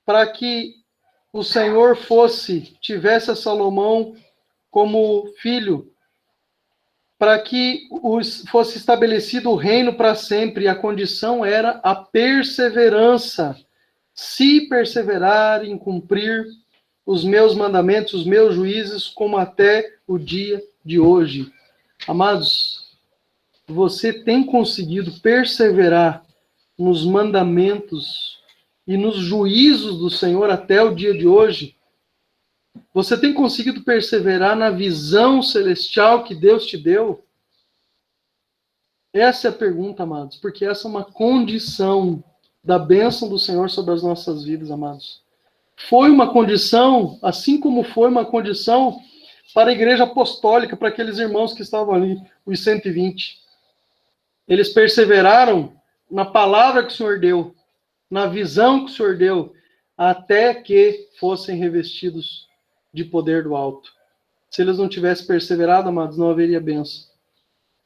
[SPEAKER 5] para que o Senhor tivesse a Salomão como filho, para que fosse estabelecido o reino para sempre. A condição era a perseverança. Se perseverar em cumprir os meus mandamentos, os meus juízos, como até o dia de hoje. Amados, você tem conseguido perseverar nos mandamentos e nos juízos do Senhor até o dia de hoje? Você tem conseguido perseverar na visão celestial que Deus te deu? Essa é a pergunta, amados, porque essa é uma condição da bênção do Senhor sobre as nossas vidas, amados. Foi uma condição, assim como foi uma condição para a igreja apostólica, para aqueles irmãos que estavam ali, os 120. Eles perseveraram na palavra que o Senhor deu, na visão que o Senhor deu, até que fossem revestidos de poder do alto. Se eles não tivessem perseverado, amados, não haveria bênção.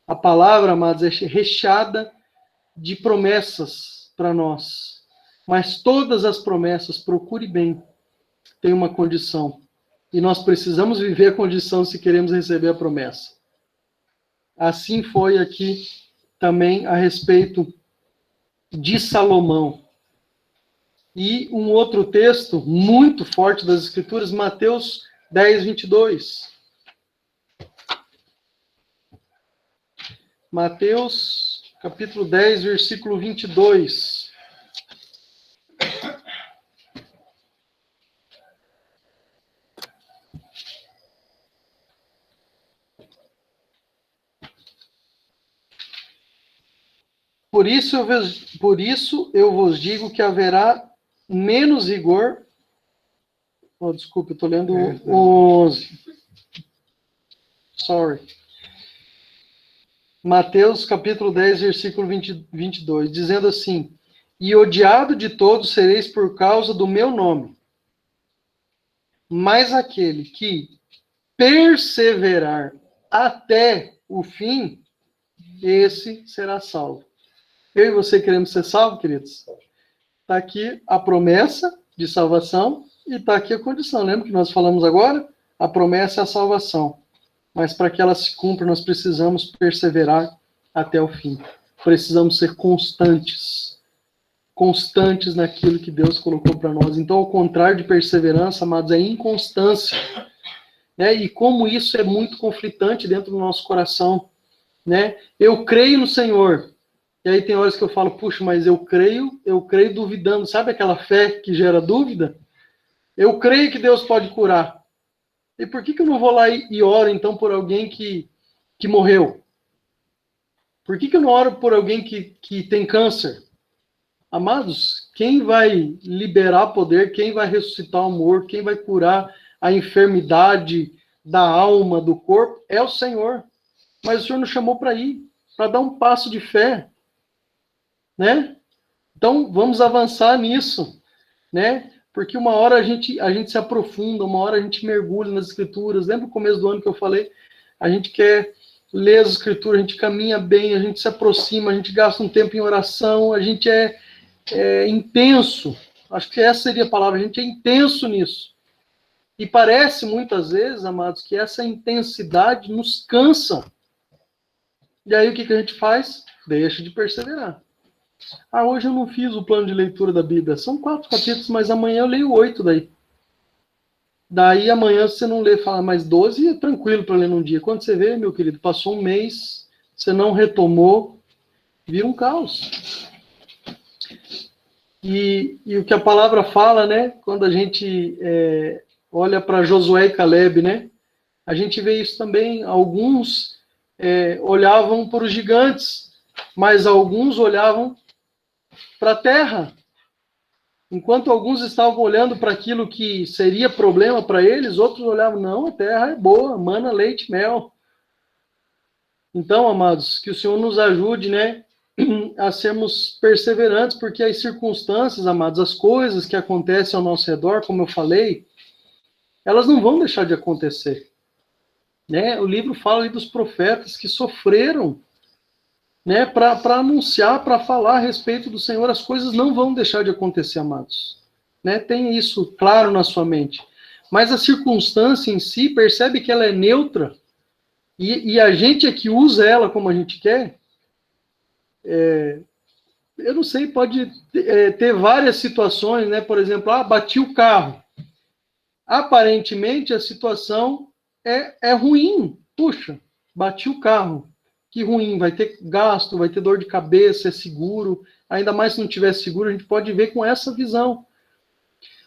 [SPEAKER 5] A palavra, amados, é recheada de promessas para nós. Mas todas as promessas, procure bem, tem uma condição. E nós precisamos viver a condição se queremos receber a promessa. Assim foi aqui também a respeito de Salomão. E um outro texto muito forte das Escrituras, Mateus 10, 22. Mateus, capítulo 10, versículo 22. Por isso eu vos digo que haverá menos rigor. Oh, desculpa, eu estou lendo o 11. Sorry. Mateus, capítulo 10, versículo 22, dizendo assim: e odiado de todos sereis por causa do meu nome. Mas aquele que perseverar até o fim, esse será salvo. Eu e você queremos ser salvos, queridos? Está aqui a promessa de salvação e está aqui a condição. Lembra que nós falamos agora? A promessa é a salvação. Mas para que ela se cumpra, nós precisamos perseverar até o fim. Precisamos ser constantes. Constantes naquilo que Deus colocou para nós. Então, ao contrário de perseverança, amados, é inconstância. Né? E como isso é muito conflitante dentro do nosso coração. Né? Eu creio no Senhor. E aí tem horas que eu falo, puxa, mas eu creio duvidando. Sabe aquela fé que gera dúvida? Eu creio que Deus pode curar. E por que eu não vou lá e oro, então, por alguém que morreu? Por que eu não oro por alguém que tem câncer? Amados, quem vai liberar poder, quem vai ressuscitar o morto, quem vai curar a enfermidade da alma, do corpo, é o Senhor. Mas o Senhor nos chamou para ir, para dar um passo de fé. Né? Então, vamos avançar nisso, né? Porque uma hora a gente se aprofunda, uma hora a gente mergulha nas Escrituras. Lembra o começo do ano que eu falei? A gente quer ler as Escrituras, a gente caminha bem, a gente se aproxima, a gente gasta um tempo em oração, a gente é intenso. Acho que essa seria a palavra, a gente é intenso nisso. E parece, muitas vezes, amados, que essa intensidade nos cansa. E aí o que a gente faz? Deixa de perseverar. Ah, hoje eu não fiz o plano de leitura da Bíblia. São 4 capítulos, mas amanhã eu leio 8 daí. Daí amanhã você não lê, fala mais 12 e é tranquilo para ler num dia. Quando você vê, meu querido, passou um mês, você não retomou, vira um caos. E o que a palavra fala, né? Quando a gente olha para Josué e Caleb, né? A gente vê isso também. Alguns olhavam para os gigantes, mas alguns olhavam para a terra. Enquanto alguns estavam olhando para aquilo que seria problema para eles, outros olhavam, não, a terra é boa, mana, leite, mel. Então, amados, que o Senhor nos ajude, né, a sermos perseverantes, porque as circunstâncias, amados, as coisas que acontecem ao nosso redor, como eu falei, elas não vão deixar de acontecer. Né? O livro fala ali dos profetas que sofreram, né, para anunciar, para falar a respeito do Senhor. As coisas não vão deixar de acontecer, amados. Né? Tenha isso claro na sua mente. Mas a circunstância em si, percebe que ela é neutra, e a gente é que usa ela como a gente quer. Eu não sei, pode ter várias situações, né? Por exemplo, bati o carro. Aparentemente, a situação é ruim. Puxa, bati o carro. Que ruim, vai ter gasto, vai ter dor de cabeça, é seguro. Ainda mais se não tiver seguro, a gente pode ver com essa visão.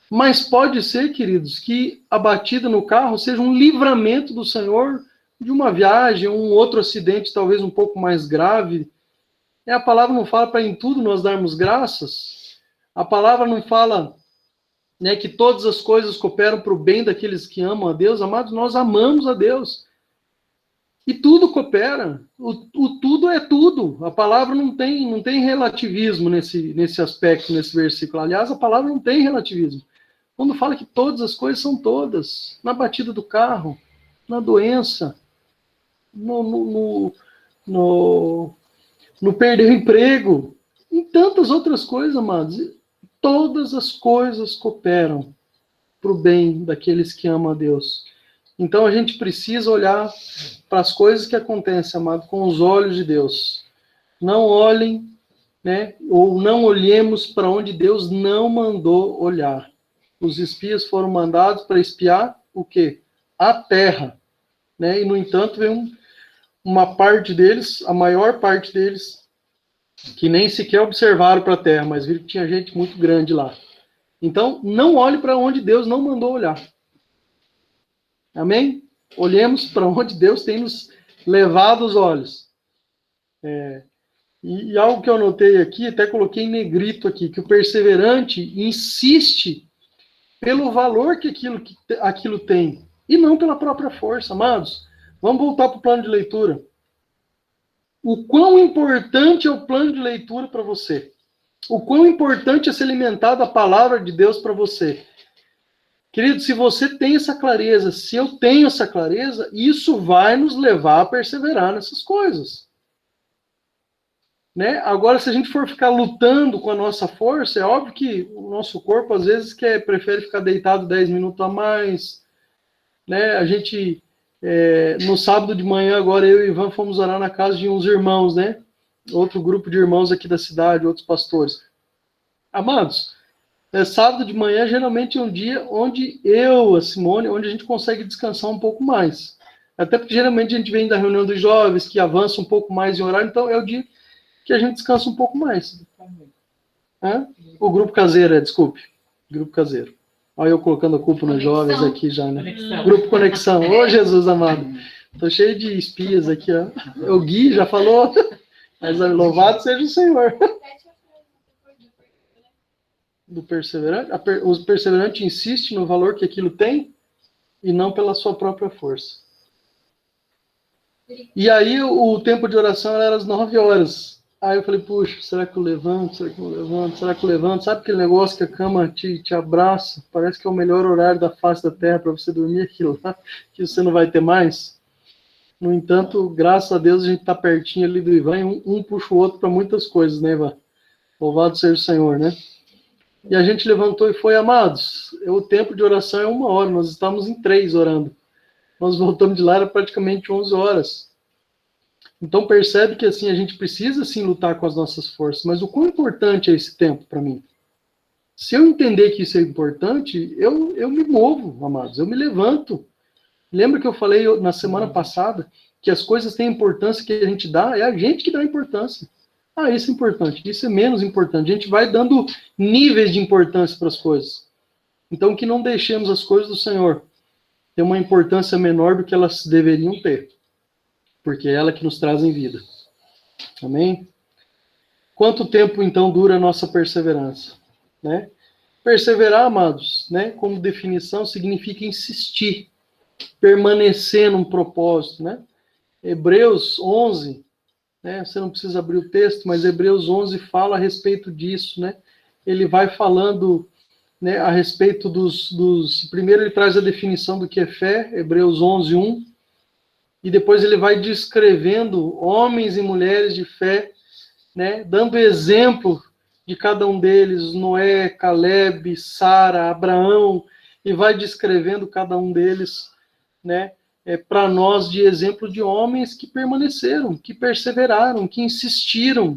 [SPEAKER 5] Mas pode ser, queridos, que a batida no carro seja um livramento do Senhor de uma viagem, um outro acidente talvez um pouco mais grave. A palavra não fala para em tudo nós darmos graças. A palavra não fala né, que todas as coisas cooperam para o bem daqueles que amam a Deus. Amados, nós amamos a Deus. E tudo coopera. O tudo é tudo. A palavra não tem relativismo nesse aspecto, nesse versículo. Aliás, a palavra não tem relativismo. Quando fala que todas as coisas são todas, na batida do carro, na doença, no perder o emprego, em tantas outras coisas, amados, todas as coisas cooperam para o bem daqueles que amam a Deus. Então a gente precisa olhar para as coisas que acontecem, amado, com os olhos de Deus. Não olhem, né, ou não olhemos para onde Deus não mandou olhar. Os espias foram mandados para espiar o quê? A terra. Né? E, no entanto, veio uma parte deles, a maior parte deles, que nem sequer observaram para a terra, mas viram que tinha gente muito grande lá. Então, não olhe para onde Deus não mandou olhar. Amém? Olhemos para onde Deus tem nos levado os olhos. E algo que eu notei aqui, até coloquei em negrito aqui, que o perseverante insiste pelo valor que aquilo tem, e não pela própria força, amados. Vamos voltar para o plano de leitura. O quão importante é o plano de leitura para você? O quão importante é se alimentar da palavra de Deus para você? Querido, se você tem essa clareza, se eu tenho essa clareza, isso vai nos levar a perseverar nessas coisas. Né? Agora, se a gente for ficar lutando com a nossa força, é óbvio que o nosso corpo, às vezes, prefere ficar deitado 10 minutos a mais. Né? A gente, no sábado de manhã, agora eu e o Ivan fomos orar na casa de uns irmãos, né? Outro grupo de irmãos aqui da cidade, outros pastores. Amados, sábado de manhã geralmente é um dia onde eu, a Simone, onde a gente consegue descansar um pouco mais. Até porque geralmente a gente vem da reunião dos jovens, que avança um pouco mais em horário, então é o dia que a gente descansa um pouco mais. O grupo caseiro, desculpe. Grupo caseiro. Olha eu colocando a culpa nos jovens aqui já, né? Conexão. Grupo Conexão. Ô, Jesus amado. Tô cheio de espias aqui, ó. O Gui já falou. Mas louvado seja o Senhor. Do perseverante. O perseverante insiste no valor que aquilo tem e não pela sua própria força. E aí o tempo de oração era às 9 horas. Aí eu falei, puxa, será que eu levanto? Será que eu levanto? Será que eu levanto? Sabe aquele negócio que a cama te abraça? Parece que é o melhor horário da face da terra para você dormir, aquilo lá, que você não vai ter mais. No entanto, graças a Deus, a gente está pertinho ali do Ivan, e um puxa o outro para muitas coisas, né, Ivan? Louvado seja o Senhor, né? E a gente levantou e foi, amados, o tempo de oração é 1 hora, nós estávamos em 3 orando. Nós voltamos de lá, era praticamente 11 horas. Então percebe que assim a gente precisa sim lutar com as nossas forças, mas o quão importante é esse tempo para mim? Se eu entender que isso é importante, eu me movo, amados, eu me levanto. Lembra que eu falei na semana passada que as coisas têm importância que a gente dá, é a gente que dá importância. Isso é importante, isso é menos importante. A gente vai dando níveis de importância para as coisas. Então que não deixemos as coisas do Senhor ter uma importância menor do que elas deveriam ter. Porque é ela que nos traz em vida. Amém? Quanto tempo, então, dura a nossa perseverança? Né? Perseverar, amados, né, como definição, significa insistir, permanecer num propósito. Né? Hebreus 11, né, você não precisa abrir o texto, mas Hebreus 11 fala a respeito disso. Né? Ele vai falando, né, a respeito dos... Primeiro ele traz a definição do que é fé, Hebreus 11, 1. E depois ele vai descrevendo homens e mulheres de fé, né, dando exemplo de cada um deles, Noé, Caleb, Sara, Abraão, e vai descrevendo cada um deles, né, para nós de exemplo de homens que permaneceram, que perseveraram, que insistiram.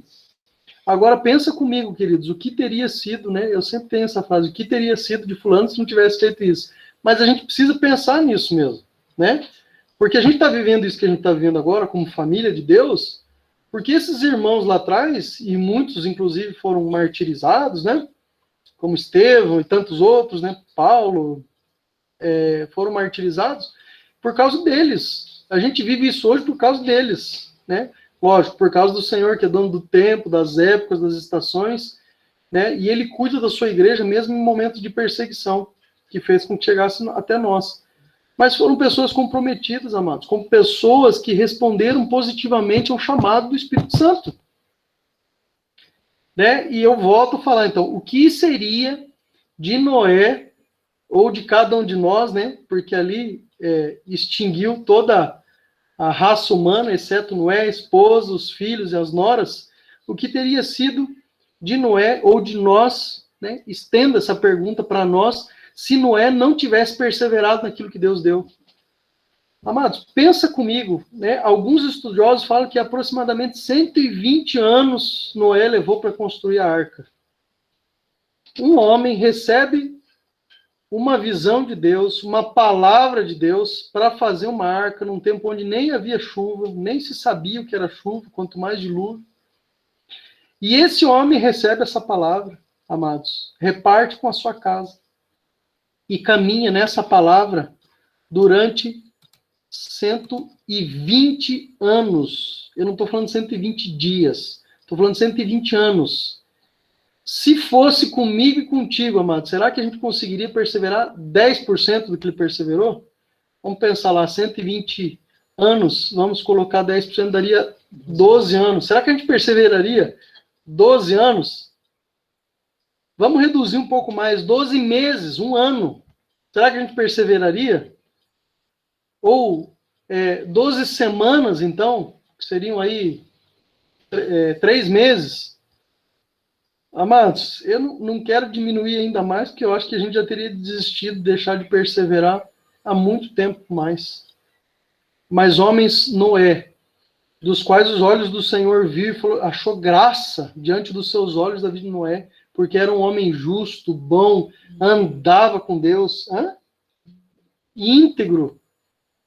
[SPEAKER 5] Agora pensa comigo, queridos, o que teria sido, né, eu sempre tenho essa frase, o que teria sido de fulano se não tivesse feito isso? Mas a gente precisa pensar nisso mesmo, né? Porque a gente está vivendo isso que a gente está vivendo agora, como família de Deus, porque esses irmãos lá atrás, e muitos, inclusive, foram martirizados, né? Como Estevão e tantos outros, né? Paulo, foram martirizados por causa deles. A gente vive isso hoje por causa deles, né? Lógico, por causa do Senhor, que é dono do tempo, das épocas, das estações, né? E ele cuida da sua igreja mesmo em momentos de perseguição, que fez com que chegasse até nós. Mas foram pessoas comprometidas, amados, como pessoas que responderam positivamente ao chamado do Espírito Santo. Né? E eu volto a falar, então, o que seria de Noé, ou de cada um de nós, né? Porque ali extinguiu toda a raça humana, exceto Noé, a esposa, os filhos e as noras, o que teria sido de Noé ou de nós, né? Estenda essa pergunta para nós, se Noé não tivesse perseverado naquilo que Deus deu. Amados, pensa comigo, né? Alguns estudiosos falam que aproximadamente 120 anos Noé levou para construir a arca. Um homem recebe uma visão de Deus, uma palavra de Deus para fazer uma arca num tempo onde nem havia chuva, nem se sabia o que era chuva, quanto mais dilúvio. E esse homem recebe essa palavra, amados, reparte com a sua casa e caminha nessa palavra durante 120 anos. Eu não estou falando 120 dias, estou falando 120 anos. Se fosse comigo e contigo, amado, será que a gente conseguiria perseverar 10% do que ele perseverou? Vamos pensar lá, 120 anos, vamos colocar 10%, daria 12 anos. Será que a gente perseveraria 12 anos? Vamos reduzir um pouco mais, 12 meses, um ano. Será que a gente perseveraria? Ou 12 semanas, então, que seriam aí 3 meses. Amados, eu não quero diminuir ainda mais, porque eu acho que a gente já teria desistido, deixar de perseverar há muito tempo mais. Mas homens Noé, dos quais os olhos do Senhor viu e falou, achou graça diante dos seus olhos da vida de Noé, porque era um homem justo, bom, andava com Deus, íntegro,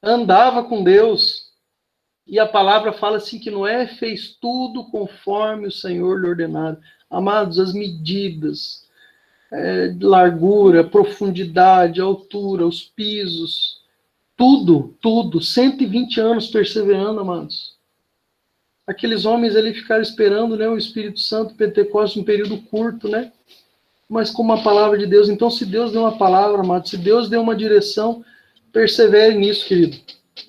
[SPEAKER 5] andava com Deus. E a palavra fala assim que Noé fez tudo conforme o Senhor lhe ordenara. Amados, as medidas, largura, profundidade, altura, os pisos, tudo, 120 anos perseverando, amados. Aqueles homens ali ficaram esperando, né, o Espírito Santo, Pentecostes, um período curto, né? Mas com uma palavra de Deus. Então, se Deus deu uma palavra, amados, se Deus deu uma direção, persevere nisso, querido.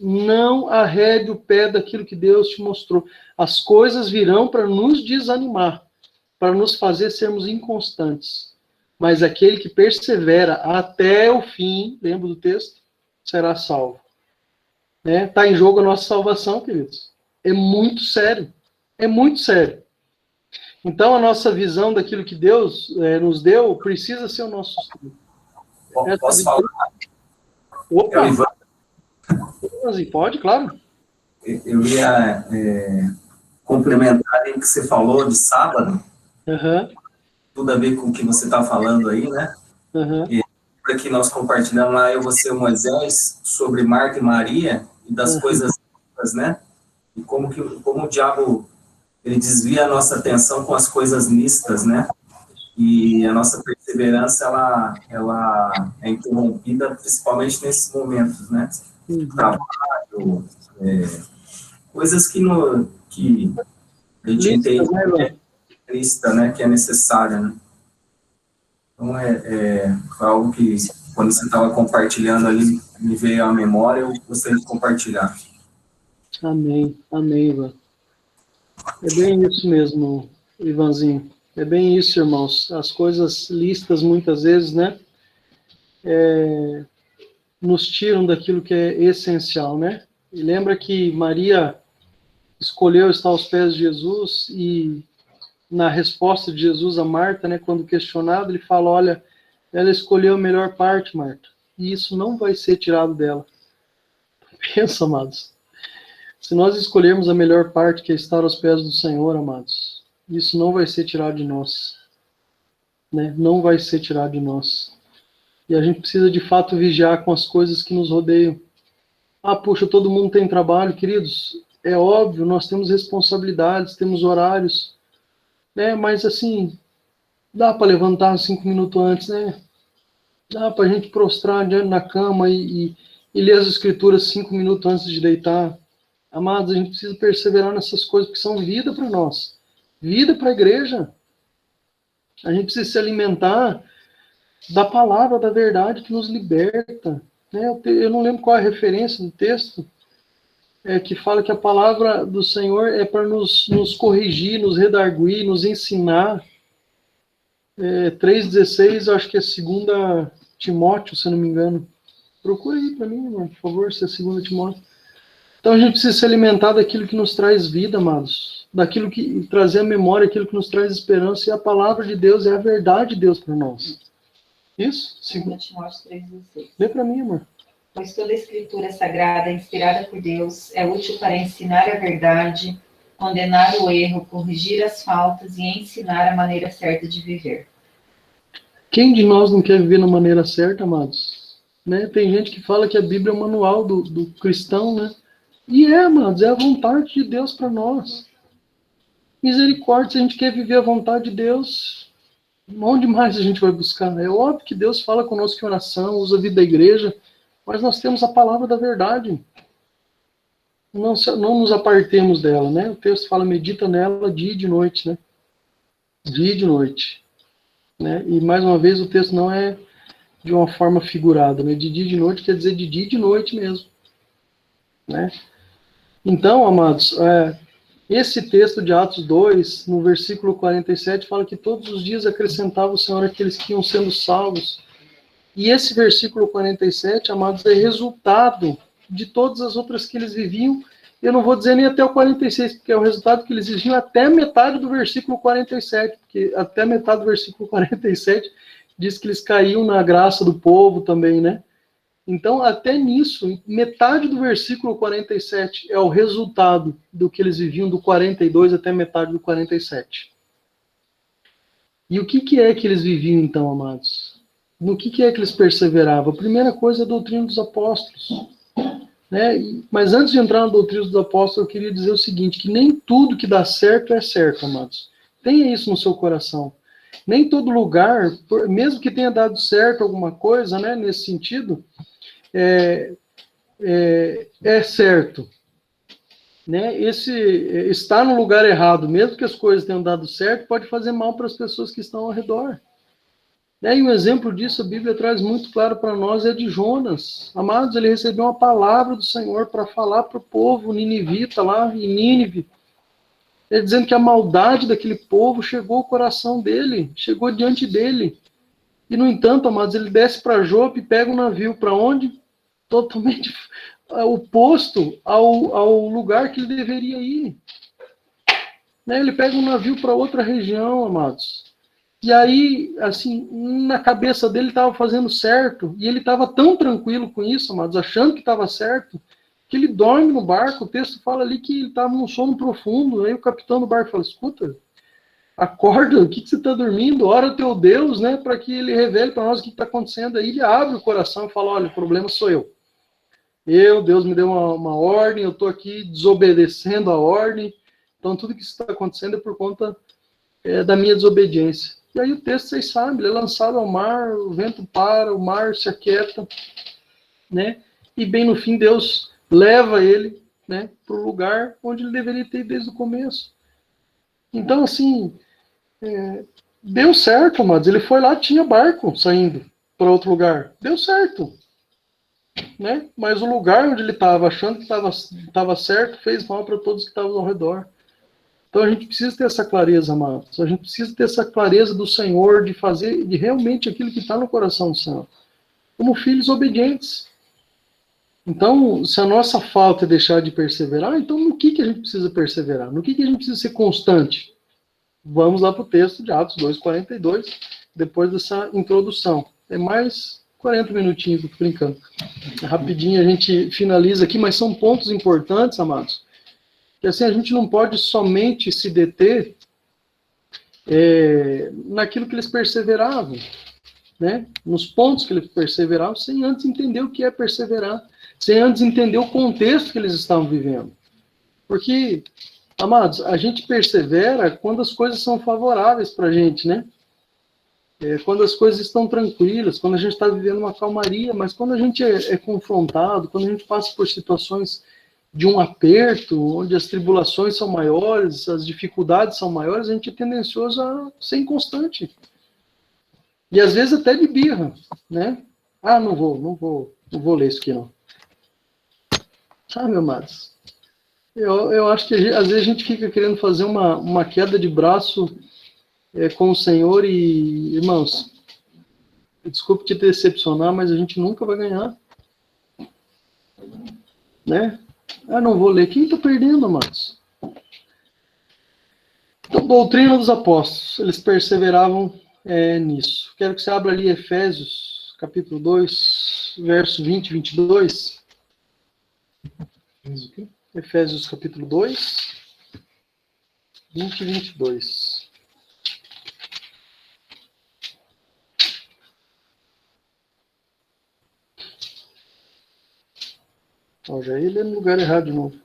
[SPEAKER 5] Não arrede o pé daquilo que Deus te mostrou. As coisas virão para nos desanimar, para nos fazer sermos inconstantes. Mas aquele que persevera até o fim, lembra do texto? Será salvo. Está em jogo a nossa salvação, queridos. É muito sério. É muito sério. Então, a nossa visão daquilo que Deus nos deu precisa ser o nosso estudo.
[SPEAKER 9] Posso falar?
[SPEAKER 5] Opa! Pode, claro.
[SPEAKER 9] Eu ia complementar o que você falou de sábado.
[SPEAKER 5] Uhum.
[SPEAKER 9] Tudo a ver com o que você está falando aí, né?
[SPEAKER 5] Uhum.
[SPEAKER 9] Para que nós compartilhamos lá, eu, você e o Moisés, sobre Marta e Maria e das coisas, né? E como o diabo ele desvia a nossa atenção com as coisas mistas, né? E a nossa perseverança, ela é interrompida principalmente nesses momentos, né? Trabalho, coisas que a gente entende que é lista, né? Que é necessária, né? Então, foi algo que, quando você estava compartilhando ali, me veio à memória, eu gostaria de compartilhar.
[SPEAKER 5] Amém, Ivan. É bem isso mesmo, Ivanzinho. É bem isso, irmãos. As coisas listas, muitas vezes, né, nos tiram daquilo que é essencial, né? E lembra que Maria escolheu estar aos pés de Jesus e na resposta de Jesus a Marta, né, quando questionado, ele fala, olha, ela escolheu a melhor parte, Marta, e isso não vai ser tirado dela. Pensa, amados. Se nós escolhermos a melhor parte, que é estar aos pés do Senhor, amados, isso não vai ser tirado de nós. Né? Não vai ser tirado de nós. E a gente precisa, de fato, vigiar com as coisas que nos rodeiam. Puxa, todo mundo tem trabalho, queridos. É óbvio, nós temos responsabilidades, temos horários, né? Mas, assim, dá para levantar 5 minutos antes, né? Dá para a gente prostrar diante na cama e ler as escrituras 5 minutos antes de deitar. Amados, a gente precisa perseverar nessas coisas, porque são vida para nós. Vida para a igreja. A gente precisa se alimentar da palavra da verdade que nos liberta. Né? Eu não lembro qual é a referência do texto, que fala que a palavra do Senhor é para nos corrigir, nos redarguir, nos ensinar. 3,16, eu acho que é 2 Timóteo, se eu não me engano. Procura aí para mim, irmão, por favor, se é 2 Timóteo. Então a gente precisa se alimentar daquilo que nos traz vida, amados. Daquilo que trazer à memória, aquilo que nos traz esperança. E a palavra de Deus é a verdade de Deus para nós. Isso?
[SPEAKER 10] 2 Timóteo 3,16.
[SPEAKER 5] Lê para mim, amor.
[SPEAKER 10] Pois toda a escritura sagrada, inspirada por Deus, é útil para ensinar a verdade, condenar o erro, corrigir as faltas e ensinar a maneira certa de viver.
[SPEAKER 5] Quem de nós não quer viver na maneira certa, amados? Né? Tem gente que fala que a Bíblia é o manual do cristão, né? E amados, é a vontade de Deus para nós. Misericórdia, se a gente quer viver a vontade de Deus, onde mais a gente vai buscar? É óbvio que Deus fala conosco em oração, usa a vida da igreja, mas nós temos a palavra da verdade. Não nos apartemos dela, né? O texto fala, medita nela dia e de noite, né? Dia e de noite. Né? E, mais uma vez, o texto não é de uma forma figurada, né? De dia e de noite quer dizer de dia e de noite mesmo. Né? Então, amados, esse texto de Atos 2, no versículo 47, fala que todos os dias acrescentava o Senhor aqueles que iam sendo salvos. E esse versículo 47, amados, é resultado de todas as outras que eles viviam. Eu não vou dizer nem até o 46, porque é o resultado que eles viviam até a metade do versículo 47, porque até a metade do versículo 47 diz que eles caíam na graça do povo também, né? Então, até nisso, metade do versículo 47 é o resultado do que eles viviam do 42 até metade do 47. E o que é que eles viviam, então, amados? No que é que eles perseveravam? A primeira coisa é a doutrina dos apóstolos. Né? Mas antes de entrar na doutrina dos apóstolos, eu queria dizer o seguinte, que nem tudo que dá certo é certo, amados. Tenha isso no seu coração. Nem todo lugar, mesmo que tenha dado certo alguma coisa, né, nesse sentido, é certo. Né? Estar no lugar errado, mesmo que as coisas tenham dado certo, pode fazer mal para as pessoas que estão ao redor. E um exemplo disso, a Bíblia traz muito claro para nós, é de Jonas. Amados, ele recebeu uma palavra do Senhor para falar para o povo ninivita lá em Nínive. Ele dizendo que a maldade daquele povo chegou ao coração dele, chegou diante dele. E, no entanto, amados, ele desce para Jope e pega um navio para onde? Totalmente oposto ao lugar que ele deveria ir. Ele pega um navio para outra região, amados. E aí, assim, na cabeça dele estava fazendo certo, e ele estava tão tranquilo com isso, amados, achando que estava certo, que ele dorme no barco. O texto fala ali que ele estava num sono profundo. Aí o capitão do barco fala, escuta, acorda, o que você está dormindo? Ora o teu Deus, né, para que ele revele para nós o que está acontecendo. Aí ele abre o coração e fala, olha, o problema sou eu. Deus me deu uma ordem, eu estou aqui desobedecendo a ordem, então tudo que está acontecendo é por conta da minha desobediência. E aí o texto, vocês sabem, ele é lançado ao mar, o vento para, o mar se aquieta, né? E bem no fim Deus leva ele, né, para o lugar onde ele deveria ter ido desde o começo. Então, assim, deu certo, amados. Ele foi lá, tinha barco saindo para outro lugar. Deu certo. Né? Mas o lugar onde ele estava, achando que estava certo, fez mal para todos que estavam ao redor. Então a gente precisa ter essa clareza, amados. A gente precisa ter essa clareza do Senhor, de fazer de realmente aquilo que está no coração do Senhor. Como filhos obedientes. Então, se a nossa falta é deixar de perseverar, então no que a gente precisa perseverar? No que a gente precisa ser constante? Vamos lá para o texto de Atos 2:42, depois dessa introdução. É mais 40 minutinhos, estou brincando. Rapidinho a gente finaliza aqui, mas são pontos importantes, amados. Que assim, a gente não pode somente se deter naquilo que eles perseveravam, né? Nos pontos que eles perseveravam, sem antes entender o que é perseverar, sem antes entender o contexto que eles estavam vivendo. Porque, amados, a gente persevera quando as coisas são favoráveis para a gente, né? Quando as coisas estão tranquilas, quando a gente está vivendo uma calmaria, mas quando a gente é confrontado, quando a gente passa por situações de um aperto, onde as tribulações são maiores, as dificuldades são maiores, a gente é tendencioso a ser inconstante. E às vezes até de birra, né? Ah, não vou ler isso aqui não. Sabe, amados? Eu acho que às vezes a gente fica querendo fazer uma queda de braço com o Senhor e, irmãos, desculpe te decepcionar, mas a gente nunca vai ganhar. Né? Ah, não vou ler. Quem está perdendo, amados? Então, doutrina dos apóstolos. Eles perseveravam nisso. Quero que você abra ali Efésios, capítulo 2, verso 20 e 22. Efésios, capítulo 2, 20 e 22. Já ia ler no lugar errado de novo.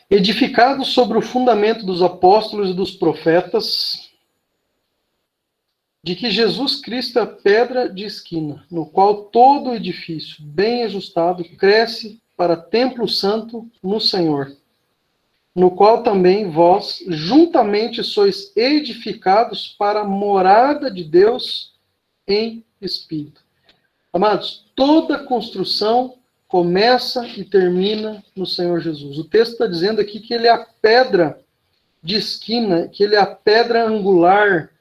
[SPEAKER 5] Edificados sobre o fundamento dos apóstolos e dos profetas, de que Jesus Cristo é a pedra de esquina, no qual todo edifício, bem ajustado, cresce para templo santo no Senhor, no qual também vós, juntamente, sois edificados para a morada de Deus em Espírito. Amados, toda construção começa e termina no Senhor Jesus. O texto está dizendo aqui que ele é a pedra de esquina, que ele é a pedra angular,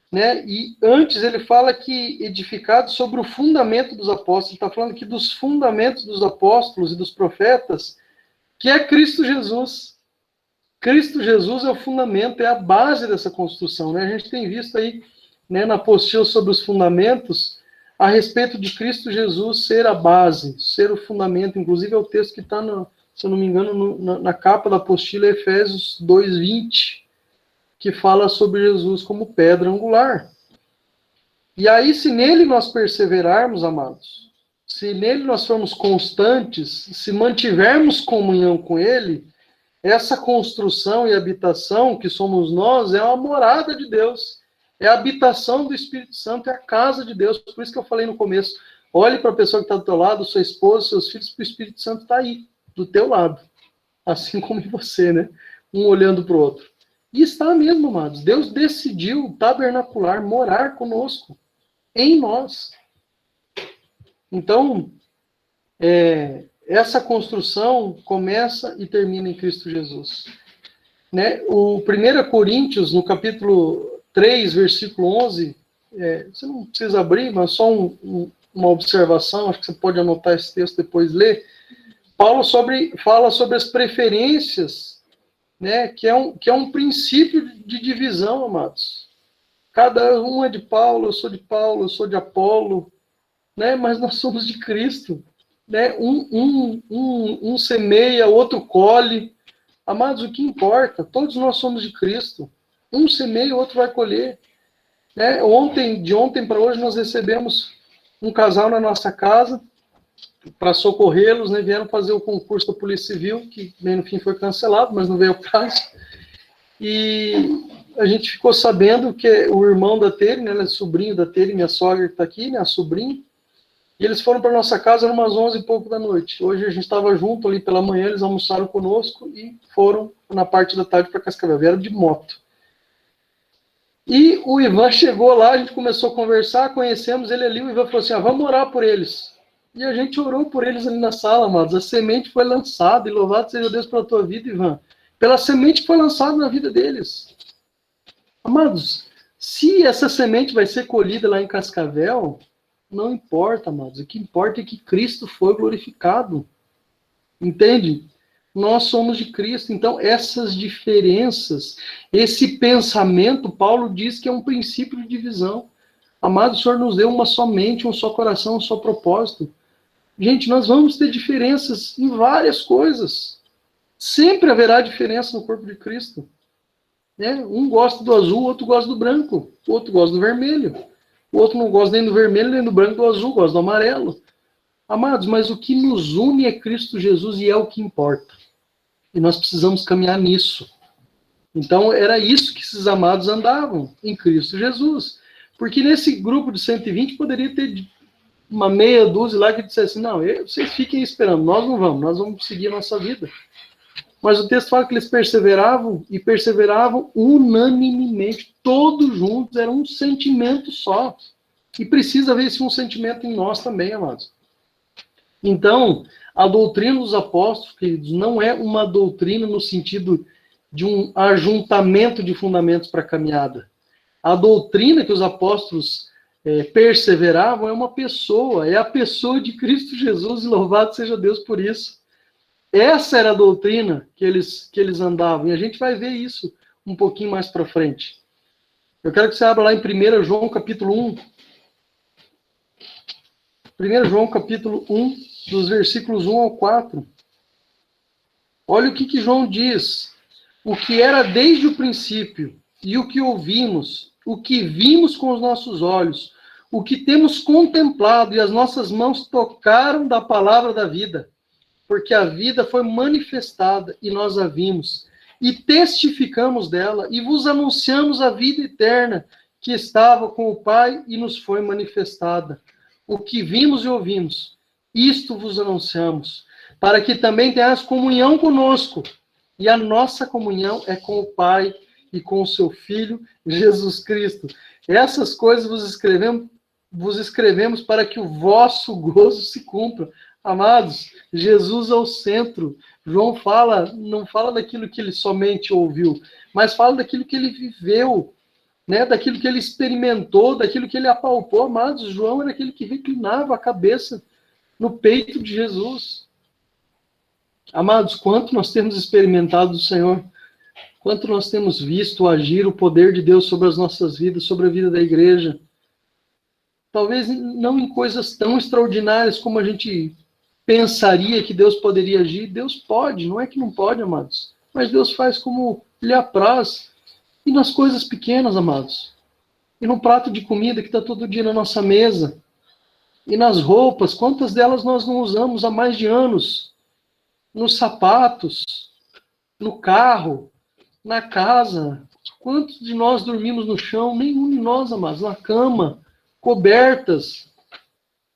[SPEAKER 5] né? E antes ele fala que edificado sobre o fundamento dos apóstolos. Ele está falando aqui dos fundamentos dos apóstolos e dos profetas, que é Cristo Jesus. Cristo Jesus é o fundamento, é a base dessa construção, né? A gente tem visto aí, né, na apostila sobre os fundamentos, a respeito de Cristo Jesus ser a base, ser o fundamento. Inclusive é o texto que está, se eu não me engano, na capa da apostila, Efésios 2:20, que fala sobre Jesus como pedra angular. E aí, se nele nós perseverarmos, amados, se nele nós formos constantes, se mantivermos comunhão com ele, essa construção e habitação que somos nós é uma morada de Deus. É a habitação do Espírito Santo, é a casa de Deus. Por isso que eu falei no começo, olhe para a pessoa que está do teu lado, sua esposa, seus filhos, porque o Espírito Santo está aí, do teu lado. Assim como em você, né? Um olhando para o outro. E está mesmo, amados. Deus decidiu tabernacular, morar conosco, em nós. Então, essa construção começa e termina em Cristo Jesus. Né? O 1 Coríntios, no capítulo 3, versículo 11, você não precisa abrir, mas só uma observação, acho que você pode anotar esse texto depois ler. Paulo fala sobre as preferências, né, que é um princípio de divisão, amados. Cada um é de Paulo, eu sou de Apolo, né, mas nós somos de Cristo. Né? Um semeia, outro colhe. Amados, o que importa? Todos nós somos de Cristo. Um semeia, o outro vai colher. Né? De ontem para hoje, nós recebemos um casal na nossa casa para socorrê-los, né? Vieram fazer o concurso da Polícia Civil, que bem no fim foi cancelado, mas não veio ao caso. E a gente ficou sabendo que o irmão da Tere, né, sobrinho da Tere, minha sogra que está aqui, né, a sobrinha, e eles foram para nossa casa umas 11 e pouco da noite. Hoje a gente estava junto ali pela manhã, eles almoçaram conosco e foram na parte da tarde para Cascavel. Vieram de moto. E o Ivan chegou lá, a gente começou a conversar, conhecemos ele ali, o Ivan falou assim, vamos orar por eles. E a gente orou por eles ali na sala, amados. A semente foi lançada, e louvado seja Deus pela tua vida, Ivan. Pela semente que foi lançada na vida deles. Amados, se essa semente vai ser colhida lá em Cascavel, não importa, amados. O que importa é que Cristo foi glorificado. Entende? Nós somos de Cristo. Então, essas diferenças, esse pensamento, Paulo diz que é um princípio de divisão. Amado, o Senhor nos deu uma só mente, um só coração, um só propósito. Gente, nós vamos ter diferenças em várias coisas. Sempre haverá diferença no corpo de Cristo. Né? Um gosta do azul, o outro gosta do branco, o outro gosta do vermelho. O outro não gosta nem do vermelho, nem do branco, do azul, gosta do amarelo. Amados, mas o que nos une é Cristo Jesus e é o que importa. E nós precisamos caminhar nisso. Então, era isso que esses amados andavam, em Cristo Jesus. Porque nesse grupo de 120 poderia ter uma meia dúzia lá que dissesse assim, não, vocês fiquem esperando, nós não vamos, nós vamos seguir a nossa vida. Mas o texto fala que eles perseveravam, e perseveravam unanimemente, todos juntos, era um sentimento só. E precisa haver esse um sentimento em nós também, amados. Então, a doutrina dos apóstolos, queridos, não é uma doutrina no sentido de um ajuntamento de fundamentos para a caminhada. A doutrina que os apóstolos perseveravam é uma pessoa, é a pessoa de Cristo Jesus, e louvado seja Deus por isso. Essa era a doutrina que eles andavam, e a gente vai ver isso um pouquinho mais para frente. Eu quero que você abra lá em 1 João capítulo 1. 1 João capítulo 1, dos versículos 1 ao 4. Olha o que João diz. O que era desde o princípio, e o que ouvimos, o que vimos com os nossos olhos, o que temos contemplado, e as nossas mãos tocaram da palavra da vida. Porque a vida foi manifestada, e nós a vimos, e testificamos dela, e vos anunciamos a vida eterna, que estava com o Pai, e nos foi manifestada. O que vimos e ouvimos, isto vos anunciamos, para que também tenhas comunhão conosco. E a nossa comunhão é com o Pai e com o seu Filho, Jesus Cristo. Essas coisas vos escrevemos para que o vosso gozo se cumpra. Amados, Jesus é o centro. João não fala daquilo que ele somente ouviu, mas fala daquilo que ele viveu, né? Daquilo que ele experimentou, daquilo que ele apalpou. Amados, João era aquele que reclinava a cabeça no peito de Jesus. Amados, quanto nós temos experimentado do Senhor, quanto nós temos visto agir o poder de Deus sobre as nossas vidas, sobre a vida da igreja. Talvez não em coisas tão extraordinárias como a gente pensaria que Deus poderia agir. Deus pode, não é que não pode, amados. Mas Deus faz como lhe apraz. E nas coisas pequenas, amados. E no prato de comida que está todo dia na nossa mesa. E nas roupas, quantas delas nós não usamos há mais de anos? Nos sapatos, no carro, na casa. Quantos de nós dormimos no chão? Nenhum de nós, amados. Na cama, cobertas.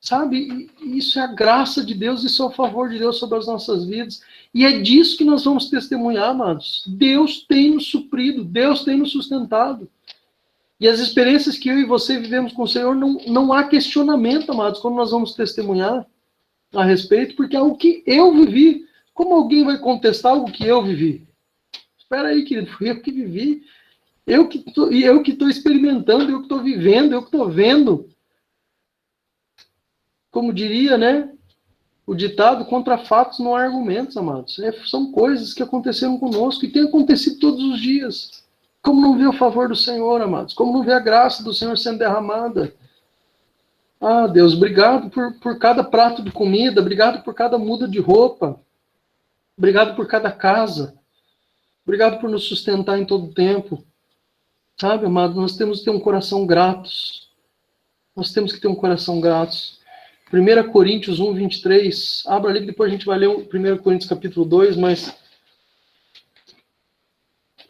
[SPEAKER 5] Sabe? Isso é a graça de Deus, isso é o favor de Deus sobre as nossas vidas. E é disso que nós vamos testemunhar, amados. Deus tem nos suprido, Deus tem nos sustentado. E as experiências que eu e você vivemos com o Senhor, não há questionamento, amados, quando nós vamos testemunhar a respeito, porque é o que eu vivi. Como alguém vai contestar algo que eu vivi? Espera aí, querido, fui eu que vivi. Eu que estou experimentando, eu que estou vivendo, eu que estou vendo. Como diria, né? O ditado, contra fatos não há argumentos, amados. São coisas que aconteceram conosco e têm acontecido todos os dias. Como não ver o favor do Senhor, amados? Como não ver a graça do Senhor sendo derramada? Ah, Deus, obrigado por cada prato de comida, obrigado por cada muda de roupa, obrigado por cada casa, obrigado por nos sustentar em todo o tempo. Sabe, amado, nós temos que ter um coração gratos. Nós temos que ter um coração gratos. 1 Coríntios 1, 23. Abra ali que depois a gente vai ler 1 Coríntios capítulo 2, mas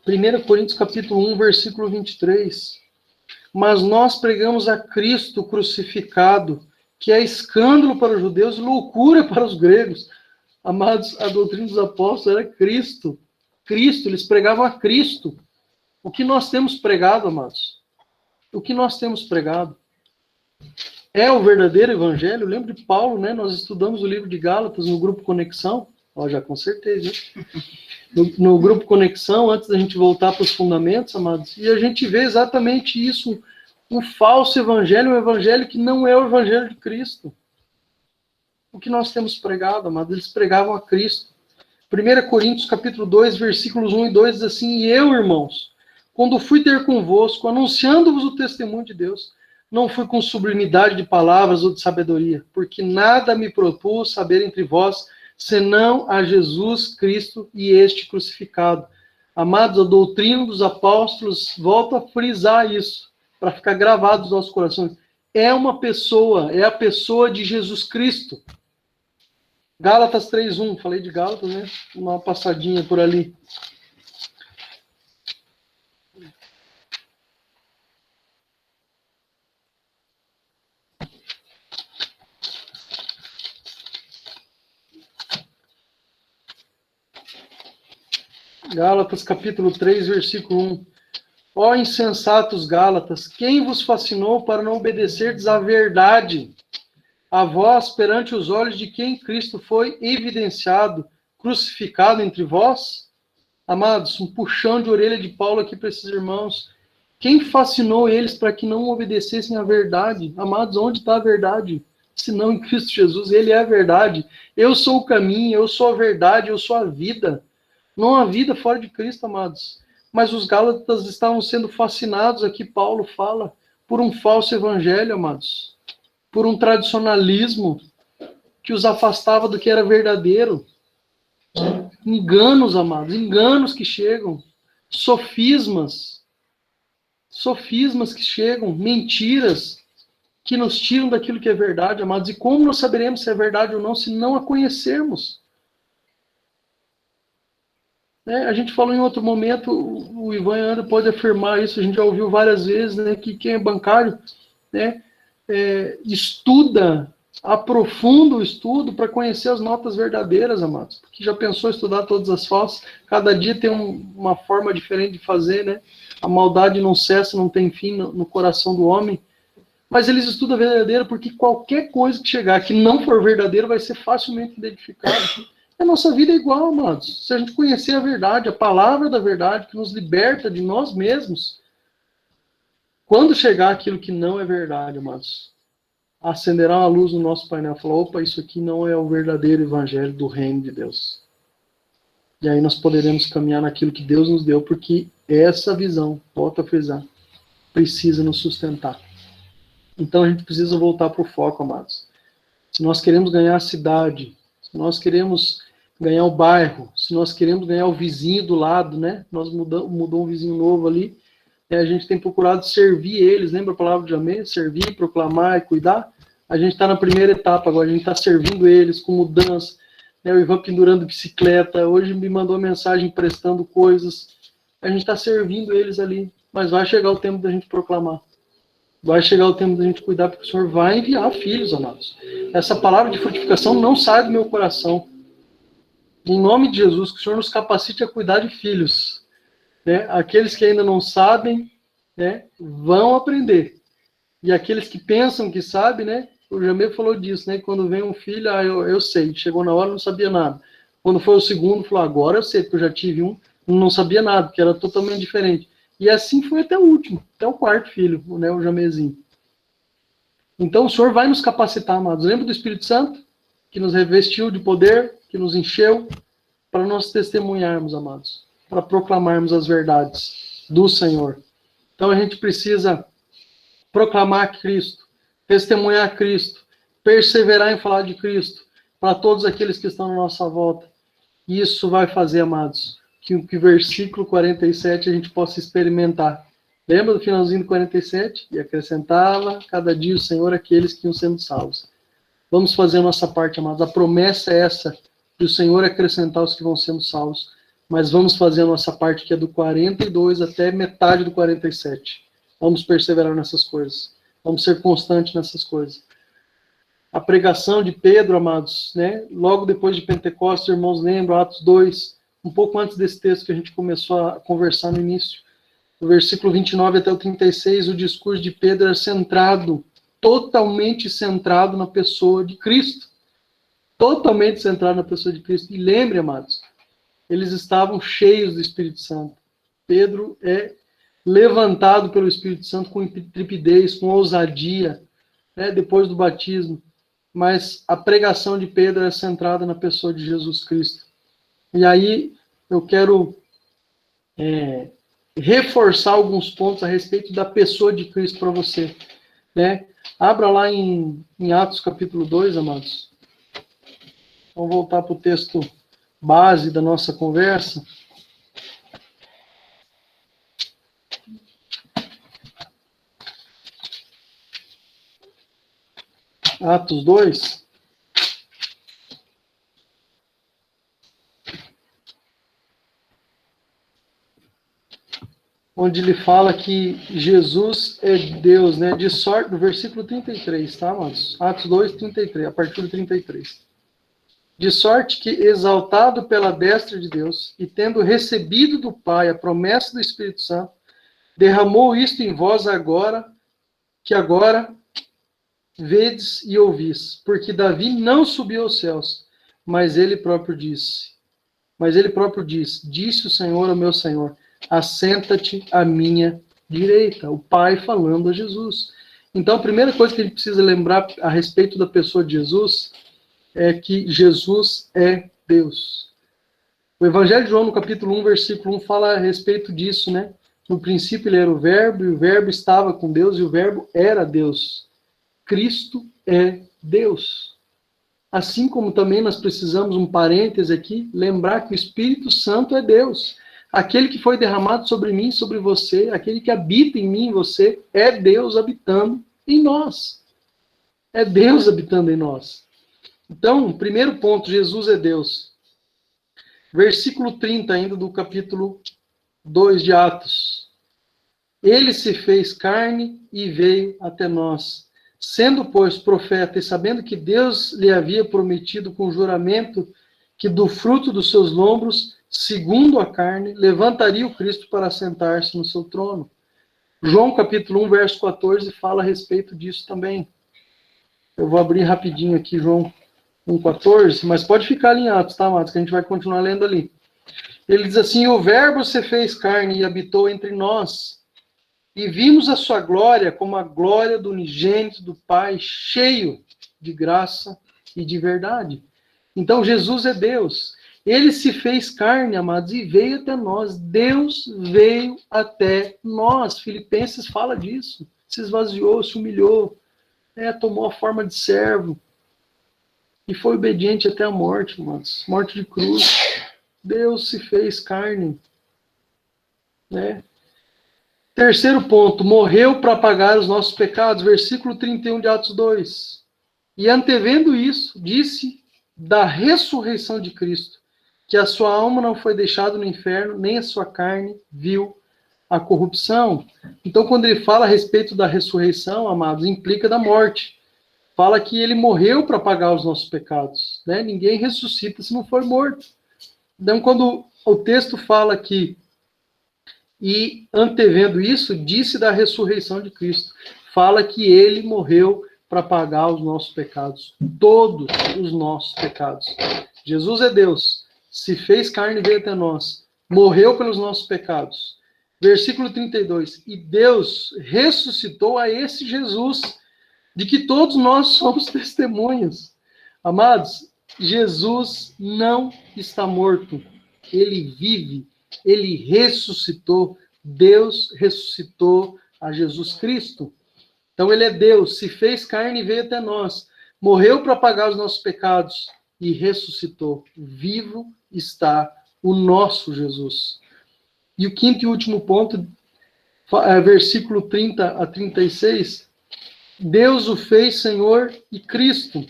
[SPEAKER 5] 1 Coríntios capítulo 1, versículo 23. Mas nós pregamos a Cristo crucificado, que é escândalo para os judeus e loucura para os gregos. Amados, a doutrina dos apóstolos era Cristo. Cristo, eles pregavam a Cristo. O que nós temos pregado, amados? O que nós temos pregado? É o verdadeiro evangelho? Lembra de Paulo, né? Nós estudamos o livro de Gálatas no grupo Conexão. Ó, já consertei, viu? No grupo Conexão, antes da gente voltar para os fundamentos, amados. E a gente vê exatamente isso. Um falso evangelho, um evangelho que não é o evangelho de Cristo. O que nós temos pregado, amados? Eles pregavam a Cristo. 1 Coríntios capítulo 2, versículos 1 e 2 diz assim: E eu, irmãos, quando fui ter convosco, anunciando-vos o testemunho de Deus, não fui com sublimidade de palavras ou de sabedoria, porque nada me propus saber entre vós, senão a Jesus Cristo e este crucificado. Amados, a doutrina dos apóstolos, volto a frisar isso, para ficar gravado nos nossos corações. É uma pessoa, é a pessoa de Jesus Cristo. Gálatas 3:1, falei de Gálatas, né? Uma passadinha por ali. Gálatas capítulo 3, versículo 1. Ó insensatos Gálatas, quem vos fascinou para não obedecerdes à verdade? A vós, perante os olhos de quem Cristo foi evidenciado, crucificado entre vós? Amados, um puxão de orelha de Paulo aqui para esses irmãos. Quem fascinou eles para que não obedecessem à verdade? Amados, onde está a verdade? Se não em Cristo Jesus, Ele é a verdade. Eu sou o caminho, eu sou a verdade, eu sou a vida. Não há vida fora de Cristo, amados. Mas os Gálatas estavam sendo fascinados, aqui Paulo fala, por um falso evangelho, amados. Por um tradicionalismo que os afastava do que era verdadeiro. Enganos, amados, enganos que chegam. Sofismas que chegam, mentiras que nos tiram daquilo que é verdade, amados. E como nós saberemos se é verdade ou não, se não a conhecermos? A gente falou em outro momento, o Ivan André pode afirmar isso, a gente já ouviu várias vezes, né, que quem é bancário, né, estuda, aprofunda o estudo para conhecer as notas verdadeiras, amados. Porque já pensou em estudar todas as falsas? Cada dia tem uma forma diferente de fazer, né? A maldade não cessa, não tem fim no coração do homem. Mas eles estudam a verdadeira porque qualquer coisa que chegar que não for verdadeira vai ser facilmente identificada. A nossa vida é igual, amados. Se a gente conhecer a verdade, a palavra da verdade, que nos liberta de nós mesmos, quando chegar aquilo que não é verdade, amados, acenderá uma luz no nosso painel e falar, opa, isso aqui não é o verdadeiro evangelho do reino de Deus. E aí nós poderemos caminhar naquilo que Deus nos deu, porque essa visão, volto a frisar, precisa nos sustentar. Então a gente precisa voltar para o foco, amados. Se nós queremos ganhar a cidade, se nós queremos ganhar o bairro, se nós queremos ganhar o vizinho do lado, né? Nós mudou um vizinho novo ali, a gente tem procurado servir eles, lembra a palavra de Amém? Servir, proclamar e cuidar. A gente está na primeira etapa agora, a gente está servindo eles com mudança, né? O Ivan pendurando bicicleta, hoje me mandou mensagem emprestando coisas, a gente está servindo eles ali, mas vai chegar o tempo da gente proclamar. Vai chegar o tempo da gente cuidar, porque o Senhor vai enviar filhos, amados. Essa palavra de frutificação não sai do meu coração. Em nome de Jesus, que o Senhor nos capacite a cuidar de filhos. Né? Aqueles que ainda não sabem, né, vão aprender. E aqueles que pensam que sabem, né, o Jamil falou disso, né, quando vem um filho, eu sei, chegou na hora, não sabia nada. Quando foi o segundo, falou, agora eu sei, porque eu já tive um, não sabia nada, porque era totalmente diferente. E assim foi até o último, até o quarto filho, né, o Jamezinho. Então o Senhor vai nos capacitar, amados. Lembra do Espírito Santo? Que nos revestiu de poder, que nos encheu, para nós testemunharmos, amados. Para proclamarmos as verdades do Senhor. Então a gente precisa proclamar Cristo, testemunhar Cristo, perseverar em falar de Cristo, para todos aqueles que estão na nossa volta. E isso vai fazer, amados, que o versículo 47 a gente possa experimentar. Lembra do finalzinho do 47? E acrescentava cada dia o Senhor aqueles que iam sendo salvos. Vamos fazer a nossa parte, amados. A promessa é essa, de o Senhor acrescentar os que vão sendo salvos. Mas vamos fazer a nossa parte, que é do 42 até metade do 47. Vamos perseverar nessas coisas. Vamos ser constantes nessas coisas. A pregação de Pedro, amados, né? Logo depois de Pentecostes, irmãos, lembram, Atos 2, um pouco antes desse texto que a gente começou a conversar no início. Do versículo 29 até o 36, o discurso de Pedro era centrado, totalmente centrado na pessoa de Cristo. Totalmente centrado na pessoa de Cristo. E lembre, amados, eles estavam cheios do Espírito Santo. Pedro é levantado pelo Espírito Santo com intrepidez, com ousadia, né, depois do batismo. Mas a pregação de Pedro é centrada na pessoa de Jesus Cristo. E aí eu quero reforçar alguns pontos a respeito da pessoa de Cristo para você. Né? Abra lá em Atos capítulo 2, amados. Vamos voltar para o texto base da nossa conversa. Atos 2. Onde ele fala que Jesus é Deus, né? De sorte, no versículo 33, tá, amados? Atos 2, 33, a partir do 33. De sorte que, exaltado pela destra de Deus, e tendo recebido do Pai a promessa do Espírito Santo, derramou isto em vós agora, que agora vedes e ouvis. Porque Davi não subiu aos céus, mas ele próprio disse, disse o Senhor ao meu Senhor, assenta-te à minha direita. O Pai falando a Jesus. Então, a primeira coisa que a gente precisa lembrar a respeito da pessoa de Jesus é que Jesus é Deus. O Evangelho de João, no capítulo 1, versículo 1, fala a respeito disso, né? No princípio ele era o Verbo, e o Verbo estava com Deus, e o Verbo era Deus. Cristo é Deus. Assim como também nós precisamos, um parêntese aqui, lembrar que o Espírito Santo é Deus. Aquele que foi derramado sobre mim, sobre você, aquele que habita em mim e você, é Deus habitando em nós. É Deus habitando em nós. Então, primeiro ponto, Jesus é Deus. Versículo 30 ainda do capítulo 2 de Atos. Ele se fez carne e veio até nós. Sendo, pois, profeta e sabendo que Deus lhe havia prometido com juramento que do fruto dos seus lombos, segundo a carne, levantaria o Cristo para sentar-se no seu trono. João capítulo 1, verso 14, fala a respeito disso também. Eu vou abrir rapidinho aqui, João 1,14, mas pode ficar ali em Atos, tá, Matos? Que a gente vai continuar lendo ali. Ele diz assim, o Verbo se fez carne e habitou entre nós, e vimos a sua glória como a glória do unigênito do Pai, cheio de graça e de verdade. Então, Jesus é Deus. Ele se fez carne, amados, e veio até nós. Deus veio até nós. Filipenses fala disso. Se esvaziou, se humilhou, tomou a forma de servo. E foi obediente até a morte, amados. Morte de cruz. Deus se fez carne. Né? Terceiro ponto, morreu para pagar os nossos pecados. Versículo 31 de Atos 2. E antevendo isso, disse da ressurreição de Cristo, que a sua alma não foi deixada no inferno, nem a sua carne viu a corrupção. Então, quando ele fala a respeito da ressurreição, amados, implica da morte. Fala que ele morreu para pagar os nossos pecados. Né? Ninguém ressuscita se não for morto. Então, quando o texto fala que, e antevendo isso, disse da ressurreição de Cristo, fala que ele morreu para pagar os nossos pecados. Todos os nossos pecados. Jesus é Deus. Se fez carne e veio até nós. Morreu pelos nossos pecados. Versículo 32. E Deus ressuscitou a esse Jesus, de que todos nós somos testemunhas. Amados, Jesus não está morto. Ele vive. Ele ressuscitou. Deus ressuscitou a Jesus Cristo. Então ele é Deus. Se fez carne e veio até nós. Morreu para pagar os nossos pecados. E ressuscitou. Vivo está o nosso Jesus. E o quinto e último ponto, versículo 30 a 36, Deus o fez Senhor e Cristo.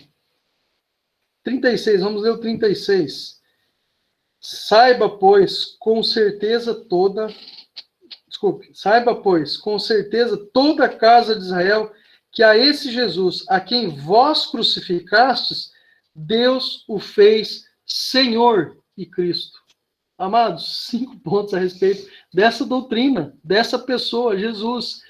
[SPEAKER 5] 36, vamos ler o 36. Saiba, pois, com certeza toda a casa de Israel, que a esse Jesus, a quem vós crucificastes, Deus o fez Senhor e Cristo. Amados, 5 pontos a respeito dessa doutrina, dessa pessoa, Jesus.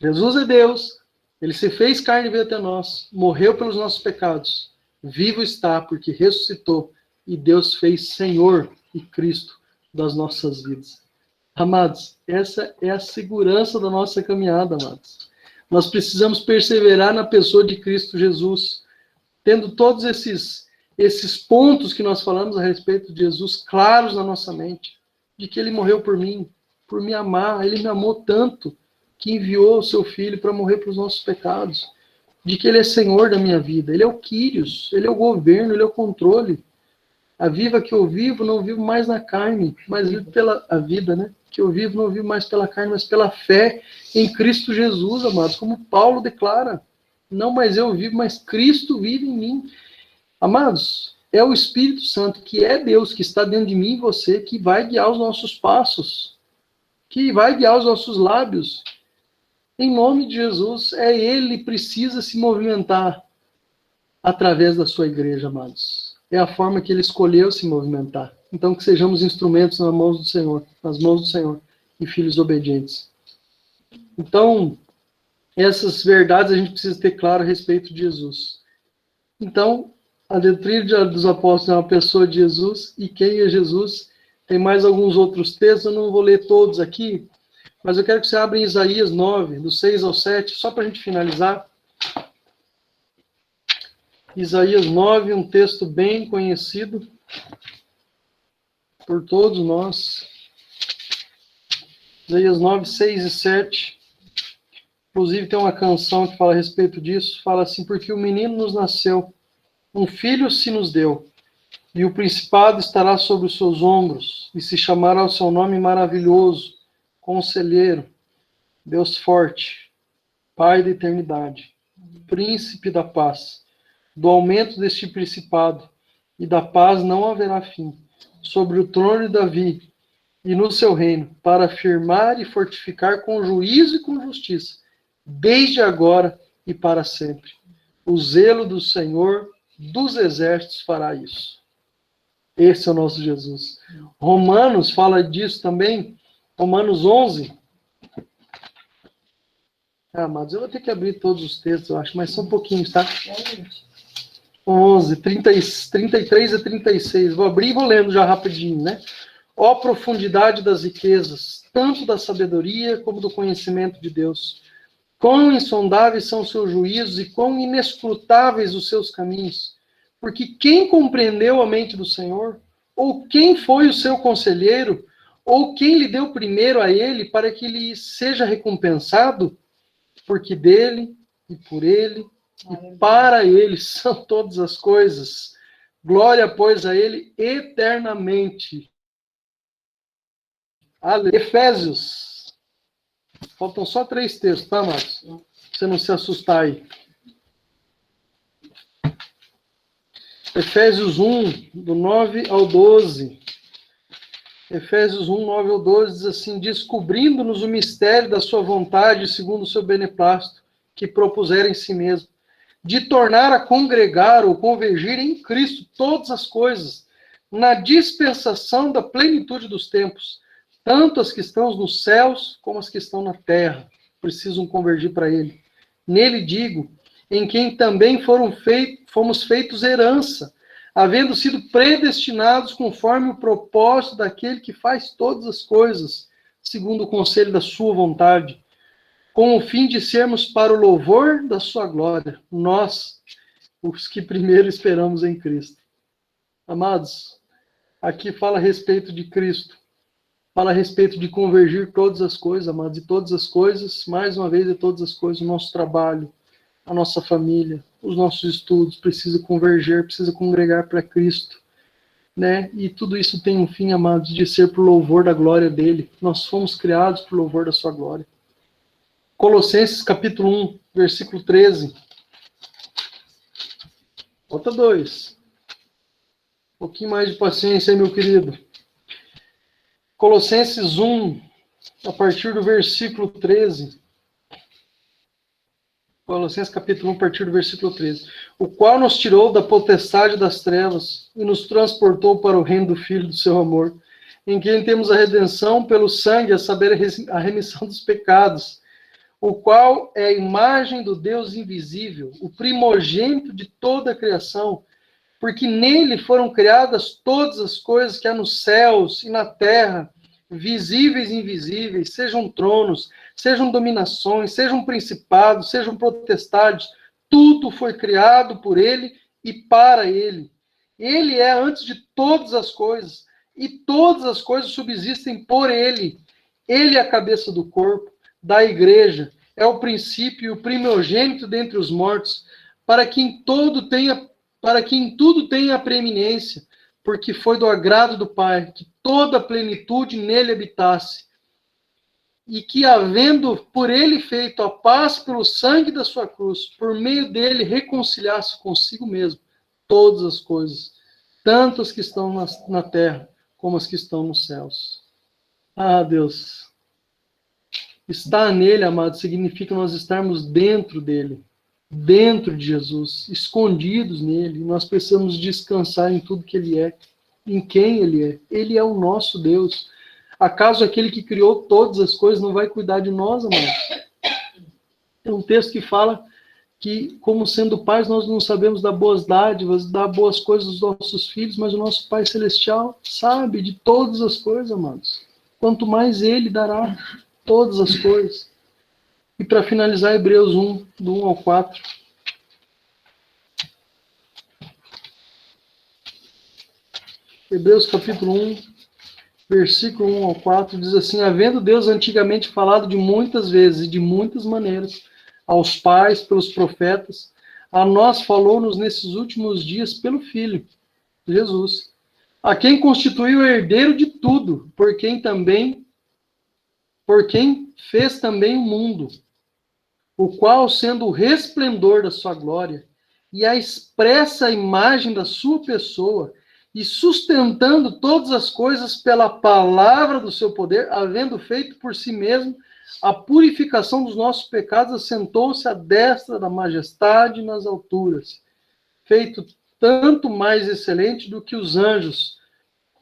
[SPEAKER 5] Jesus é Deus, ele se fez carne e veio até nós, morreu pelos nossos pecados, vivo está porque ressuscitou, e Deus fez Senhor e Cristo das nossas vidas. Amados, essa é a segurança da nossa caminhada, amados. Nós precisamos perseverar na pessoa de Cristo Jesus, tendo todos esses pontos que nós falamos a respeito de Jesus claros na nossa mente, de que ele morreu por mim, por me amar, ele me amou tanto, que enviou o seu filho para morrer pelos nossos pecados, de que ele é Senhor da minha vida, ele é o Quírios, ele é o governo, ele é o controle. A vida que eu vivo, não vivo mais na carne, mas vivo pela a vida, né? Que eu vivo, não vivo mais pela carne, mas pela fé em Cristo Jesus, amados, como Paulo declara. Não mais eu vivo, mas Cristo vive em mim. Amados, é o Espírito Santo, que é Deus, que está dentro de mim e você, que vai guiar os nossos passos, que vai guiar os nossos lábios. Em nome de Jesus, Ele precisa se movimentar através da sua igreja, amados. é a forma que ele escolheu se movimentar. Então, que sejamos instrumentos nas mãos do Senhor, e filhos obedientes. Então, essas verdades a gente precisa ter claro a respeito de Jesus. Então, a doutrina dos apóstolos é uma pessoa de Jesus, e quem é Jesus? Tem mais alguns outros textos, eu não vou ler todos aqui, mas eu quero que você abra em Isaías 9, do 6 ao 7, só para a gente finalizar. Isaías 9, um texto bem conhecido por todos nós. Isaías 9, 6 e 7. Inclusive tem uma canção que fala a respeito disso. Fala assim: porque o menino nos nasceu, um filho se nos deu, e o principado estará sobre os seus ombros, e se chamará o seu nome maravilhoso, Conselheiro, Deus forte, Pai da eternidade, Príncipe da paz. Do aumento deste principado e da paz não haverá fim, sobre o trono de Davi e no seu reino, para afirmar e fortificar com juízo e com justiça, desde agora e para sempre. O zelo do Senhor dos exércitos fará isso. Esse é o nosso Jesus. Romanos fala disso também, Romanos 11. Amados, eu vou ter que abrir todos os textos, eu acho, mas são pouquinhos, tá? 11, 33 a 36. Vou abrir e vou lendo já rapidinho, né? Ó profundidade das riquezas, tanto da sabedoria como do conhecimento de Deus. Quão insondáveis são os seus juízos e quão inescrutáveis os seus caminhos. Porque quem compreendeu a mente do Senhor? Ou quem foi o seu conselheiro? Ou quem lhe deu primeiro a ele para que lhe seja recompensado? Porque dele e por ele e para ele são todas as coisas. Glória, pois, a ele eternamente. Efésios. Faltam só 3 textos, tá, Marcos? Pra você não se assustar aí. Efésios 1, do 9 ao 12. Efésios 1, 9 ao 12 diz assim: descobrindo-nos o mistério da sua vontade, segundo o seu beneplácito, que propusera em si mesmo, de tornar a congregar ou convergir em Cristo todas as coisas, na dispensação da plenitude dos tempos, tanto as que estão nos céus como as que estão na terra, precisam convergir para ele. Nele digo, em quem também fomos feitos herança, havendo sido predestinados conforme o propósito daquele que faz todas as coisas, segundo o conselho da sua vontade, com o fim de sermos para o louvor da sua glória, nós, os que primeiro esperamos em Cristo. Amados, aqui fala a respeito de Cristo, fala a respeito de convergir todas as coisas, amados, e todas as coisas, mais uma vez, de todas as coisas, o nosso trabalho, a nossa família, os nossos estudos, precisa converger, precisa congregar para Cristo, né? E tudo isso tem um fim, amados, de ser por louvor da glória dele. Nós fomos criados por louvor da sua glória. Colossenses capítulo 1, versículo 13. Falta 2. Um pouquinho mais de paciência aí, meu querido. Colossenses 1, a partir do versículo 13. Colossenses capítulo 1, a partir do versículo 13. O qual nos tirou da potestade das trevas e nos transportou para o reino do Filho do seu amor, em quem temos a redenção pelo sangue, a saber, a remissão dos pecados, o qual é a imagem do Deus invisível, o primogênito de toda a criação, porque nele foram criadas todas as coisas que há nos céus e na terra, visíveis e invisíveis, sejam tronos, sejam dominações, sejam principados, sejam potestades, tudo foi criado por ele e para ele. Ele é antes de todas as coisas, e todas as coisas subsistem por ele. Ele é a cabeça do corpo, da igreja, é o princípio e o primogênito dentre os mortos, para que em tudo tenha a preeminência, porque foi do agrado do Pai que toda a plenitude nele habitasse, e que, havendo por ele feito a paz pelo sangue da sua cruz, por meio dele reconciliasse consigo mesmo todas as coisas, tanto as que estão na terra, como as que estão nos céus. Ah, Deus! Estar nele, amado, significa nós estarmos dentro dele. dentro de Jesus, escondidos nele. Nós precisamos descansar em tudo que ele é, em quem ele é. Ele é o nosso Deus. Acaso aquele que criou todas as coisas não vai cuidar de nós, amados? Tem um texto que fala que, como sendo pais, nós não sabemos dar boas dádivas, dar boas coisas aos nossos filhos, mas o nosso Pai Celestial sabe de todas as coisas, amados. Quanto mais ele dará todas as coisas. E para finalizar, Hebreus 1, do 1 ao 4. Hebreus capítulo 1, versículo 1 ao 4, diz assim: havendo Deus antigamente falado de muitas vezes e de muitas maneiras aos pais pelos profetas, a nós falou-nos nesses últimos dias pelo Filho, Jesus, a quem constituiu o herdeiro de tudo, por quem fez também o mundo, o qual, sendo o resplendor da sua glória e a expressa imagem da sua pessoa, e sustentando todas as coisas pela palavra do seu poder, havendo feito por si mesmo a purificação dos nossos pecados, assentou-se à destra da majestade nas alturas, feito tanto mais excelente do que os anjos,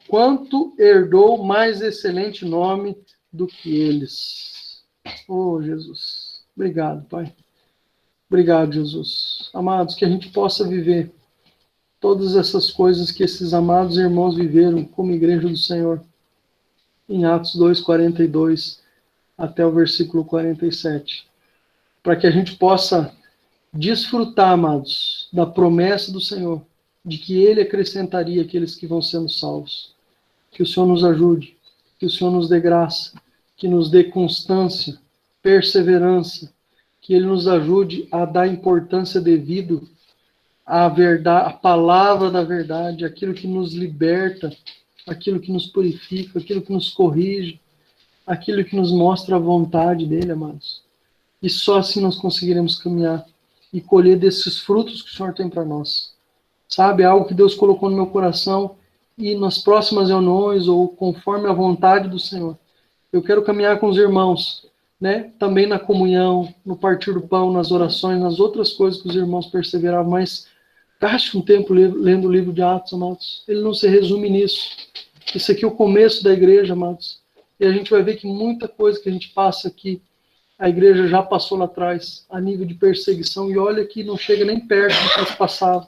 [SPEAKER 5] quanto herdou mais excelente nome do que eles. Oh, Jesus. Obrigado, Pai. Obrigado, Jesus. Amados, que a gente possa viver todas essas coisas que esses amados irmãos viveram como igreja do Senhor, em Atos 2:42 até o versículo 47, para que a gente possa desfrutar, amados, da promessa do Senhor, de que Ele acrescentaria aqueles que vão sendo salvos. Que o Senhor nos ajude, que o Senhor nos dê graça, que nos dê constância, perseverança, que Ele nos ajude a dar importância devida à verdade, à palavra da verdade, aquilo que nos liberta, aquilo que nos purifica, aquilo que nos corrige, aquilo que nos mostra a vontade dele, amados. E só assim nós conseguiremos caminhar e colher desses frutos que o Senhor tem para nós. Sabe, algo que Deus colocou no meu coração, e nas próximas reuniões, ou conforme a vontade do Senhor, eu quero caminhar com os irmãos, né? Também na comunhão, no partir do pão, nas orações, nas outras coisas que os irmãos perseveravam, mas gaste um tempo lendo o livro de Atos, amados. Ele não se resume nisso. Isso aqui é o começo da igreja, amados. E a gente vai ver que muita coisa que a gente passa aqui, a igreja já passou lá atrás, a nível de perseguição, e olha que não chega nem perto do que eles passavam,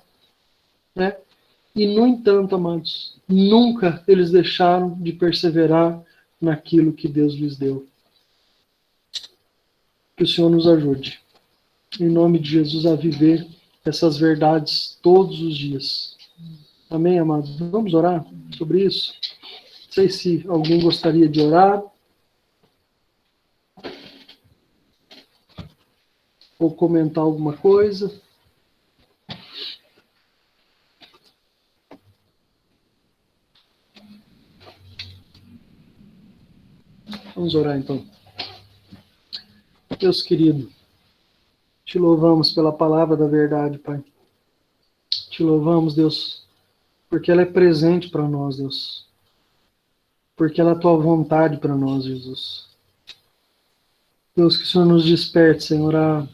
[SPEAKER 5] né? E, no entanto, amados, nunca eles deixaram de perseverar naquilo que Deus lhes deu. Que o Senhor nos ajude, em nome de Jesus, a viver essas verdades todos os dias. Amém, amados? Vamos orar sobre isso? Não sei se alguém gostaria de orar. Ou comentar alguma coisa. Vamos orar então. Deus querido, te louvamos pela palavra da verdade, Pai. Te louvamos, Deus, porque ela é presente para nós, Deus. Porque ela é a tua vontade para nós, Jesus. Deus, que o Senhor nos desperte, Senhor, a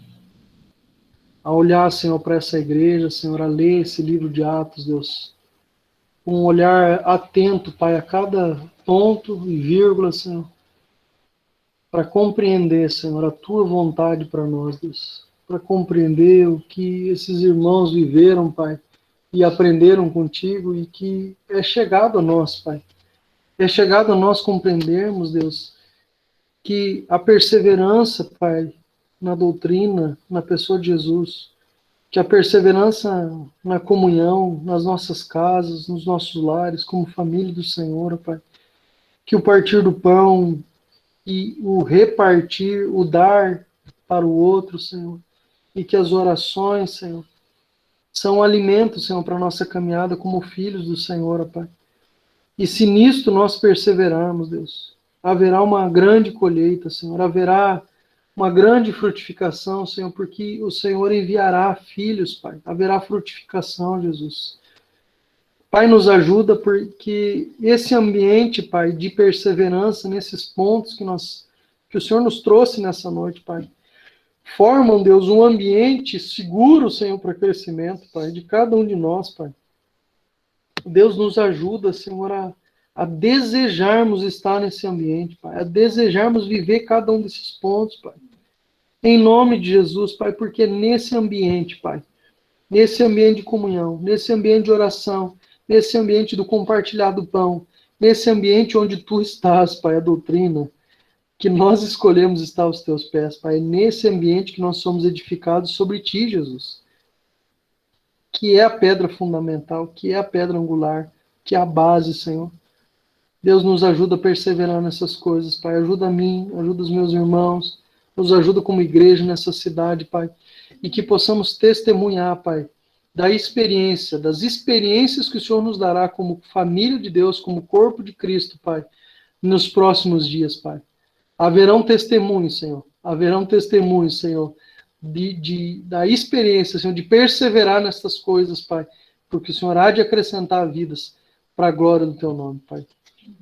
[SPEAKER 5] olhar, Senhor, para essa igreja, Senhor, a ler esse livro de Atos, Deus. Com um olhar atento, Pai, a cada ponto e vírgula, Senhor. Para compreender, Senhor, a tua vontade para nós, Deus. Para compreender o que esses irmãos viveram, Pai, e aprenderam contigo, e que é chegado a nós, Pai. É chegado a nós compreendermos, Deus, que a perseverança, Pai, na doutrina, na pessoa de Jesus, que a perseverança na comunhão, nas nossas casas, nos nossos lares, como família do Senhor, Pai, que o partir do pão e o repartir, o dar para o outro, Senhor, e que as orações, Senhor, são alimento, Senhor, para a nossa caminhada como filhos do Senhor, Pai. E se nisto nós perseverarmos, Deus, haverá uma grande colheita, Senhor, haverá uma grande frutificação, Senhor, porque o Senhor enviará filhos, Pai, haverá frutificação, Jesus. Pai, nos ajuda porque esse ambiente, Pai, de perseverança nesses pontos que o Senhor nos trouxe nessa noite, Pai, formam, Deus, um ambiente seguro, Senhor, para crescimento, Pai, de cada um de nós, Pai. Deus nos ajuda, Senhor, a desejarmos estar nesse ambiente, Pai, a desejarmos viver cada um desses pontos, Pai. Em nome de Jesus, Pai, porque nesse ambiente, Pai, nesse ambiente de comunhão, nesse ambiente de oração, nesse ambiente do compartilhar do pão, nesse ambiente onde Tu estás, Pai, a doutrina, que nós escolhemos estar aos Teus pés, Pai, é nesse ambiente que nós somos edificados sobre Ti, Jesus, que é a pedra fundamental, que é a pedra angular, que é a base, Senhor. Deus nos ajuda a perseverar nessas coisas, Pai, ajuda a mim, ajuda os meus irmãos, nos ajuda como igreja nessa cidade, Pai, e que possamos testemunhar, Pai, da experiência, das experiências que o Senhor nos dará como família de Deus, como corpo de Cristo, Pai, nos próximos dias, Pai. Haverão testemunhos, Senhor, da experiência, Senhor, de perseverar nessas coisas, Pai, porque o Senhor há de acrescentar vidas para a glória do Teu nome, Pai.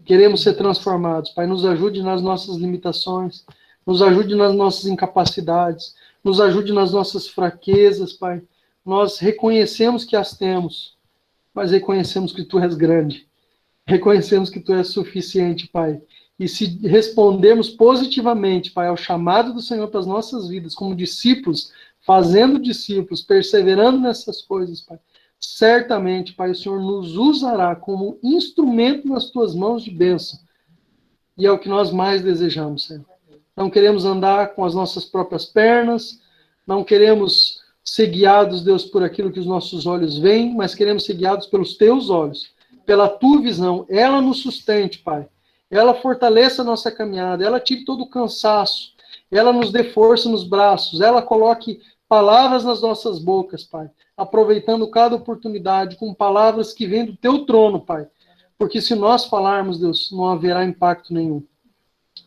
[SPEAKER 5] Queremos ser transformados, Pai, nos ajude nas nossas limitações, nos ajude nas nossas incapacidades, nos ajude nas nossas fraquezas, Pai. Nós reconhecemos que as temos, mas reconhecemos que Tu és grande, reconhecemos que Tu és suficiente, Pai. E se respondermos positivamente, Pai, ao chamado do Senhor para as nossas vidas, como discípulos, fazendo discípulos, perseverando nessas coisas, Pai, certamente, Pai, o Senhor nos usará como instrumento nas Tuas mãos de bênção. E é o que nós mais desejamos, Senhor. Não queremos andar com as nossas próprias pernas, não queremos ser guiados, Deus, por aquilo que os nossos olhos veem, mas queremos ser guiados pelos Teus olhos, pela Tua visão. Ela nos sustente, Pai. Ela fortaleça a nossa caminhada, ela tire todo o cansaço, ela nos dê força nos braços, ela coloque palavras nas nossas bocas, Pai, aproveitando cada oportunidade com palavras que vêm do Teu trono, Pai. Porque se nós falarmos, Deus, não haverá impacto nenhum.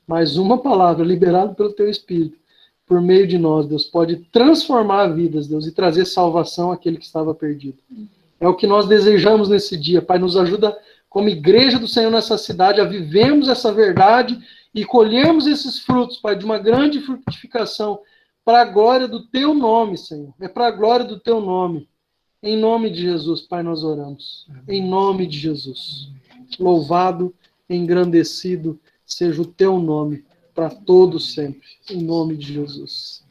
[SPEAKER 5] Mas uma palavra liberada pelo Teu Espírito, por meio de nós, Deus, pode transformar vidas, Deus, e trazer salvação àquele que estava perdido. É o que nós desejamos nesse dia, Pai. Nos ajuda, como igreja do Senhor nessa cidade, a vivermos essa verdade e colhermos esses frutos, Pai, de uma grande frutificação para a glória do Teu nome, Senhor. É para a glória do Teu nome. Em nome de Jesus, Pai, nós oramos. Em nome de Jesus. Louvado, engrandecido seja o Teu nome para todos sempre. Em nome de Jesus.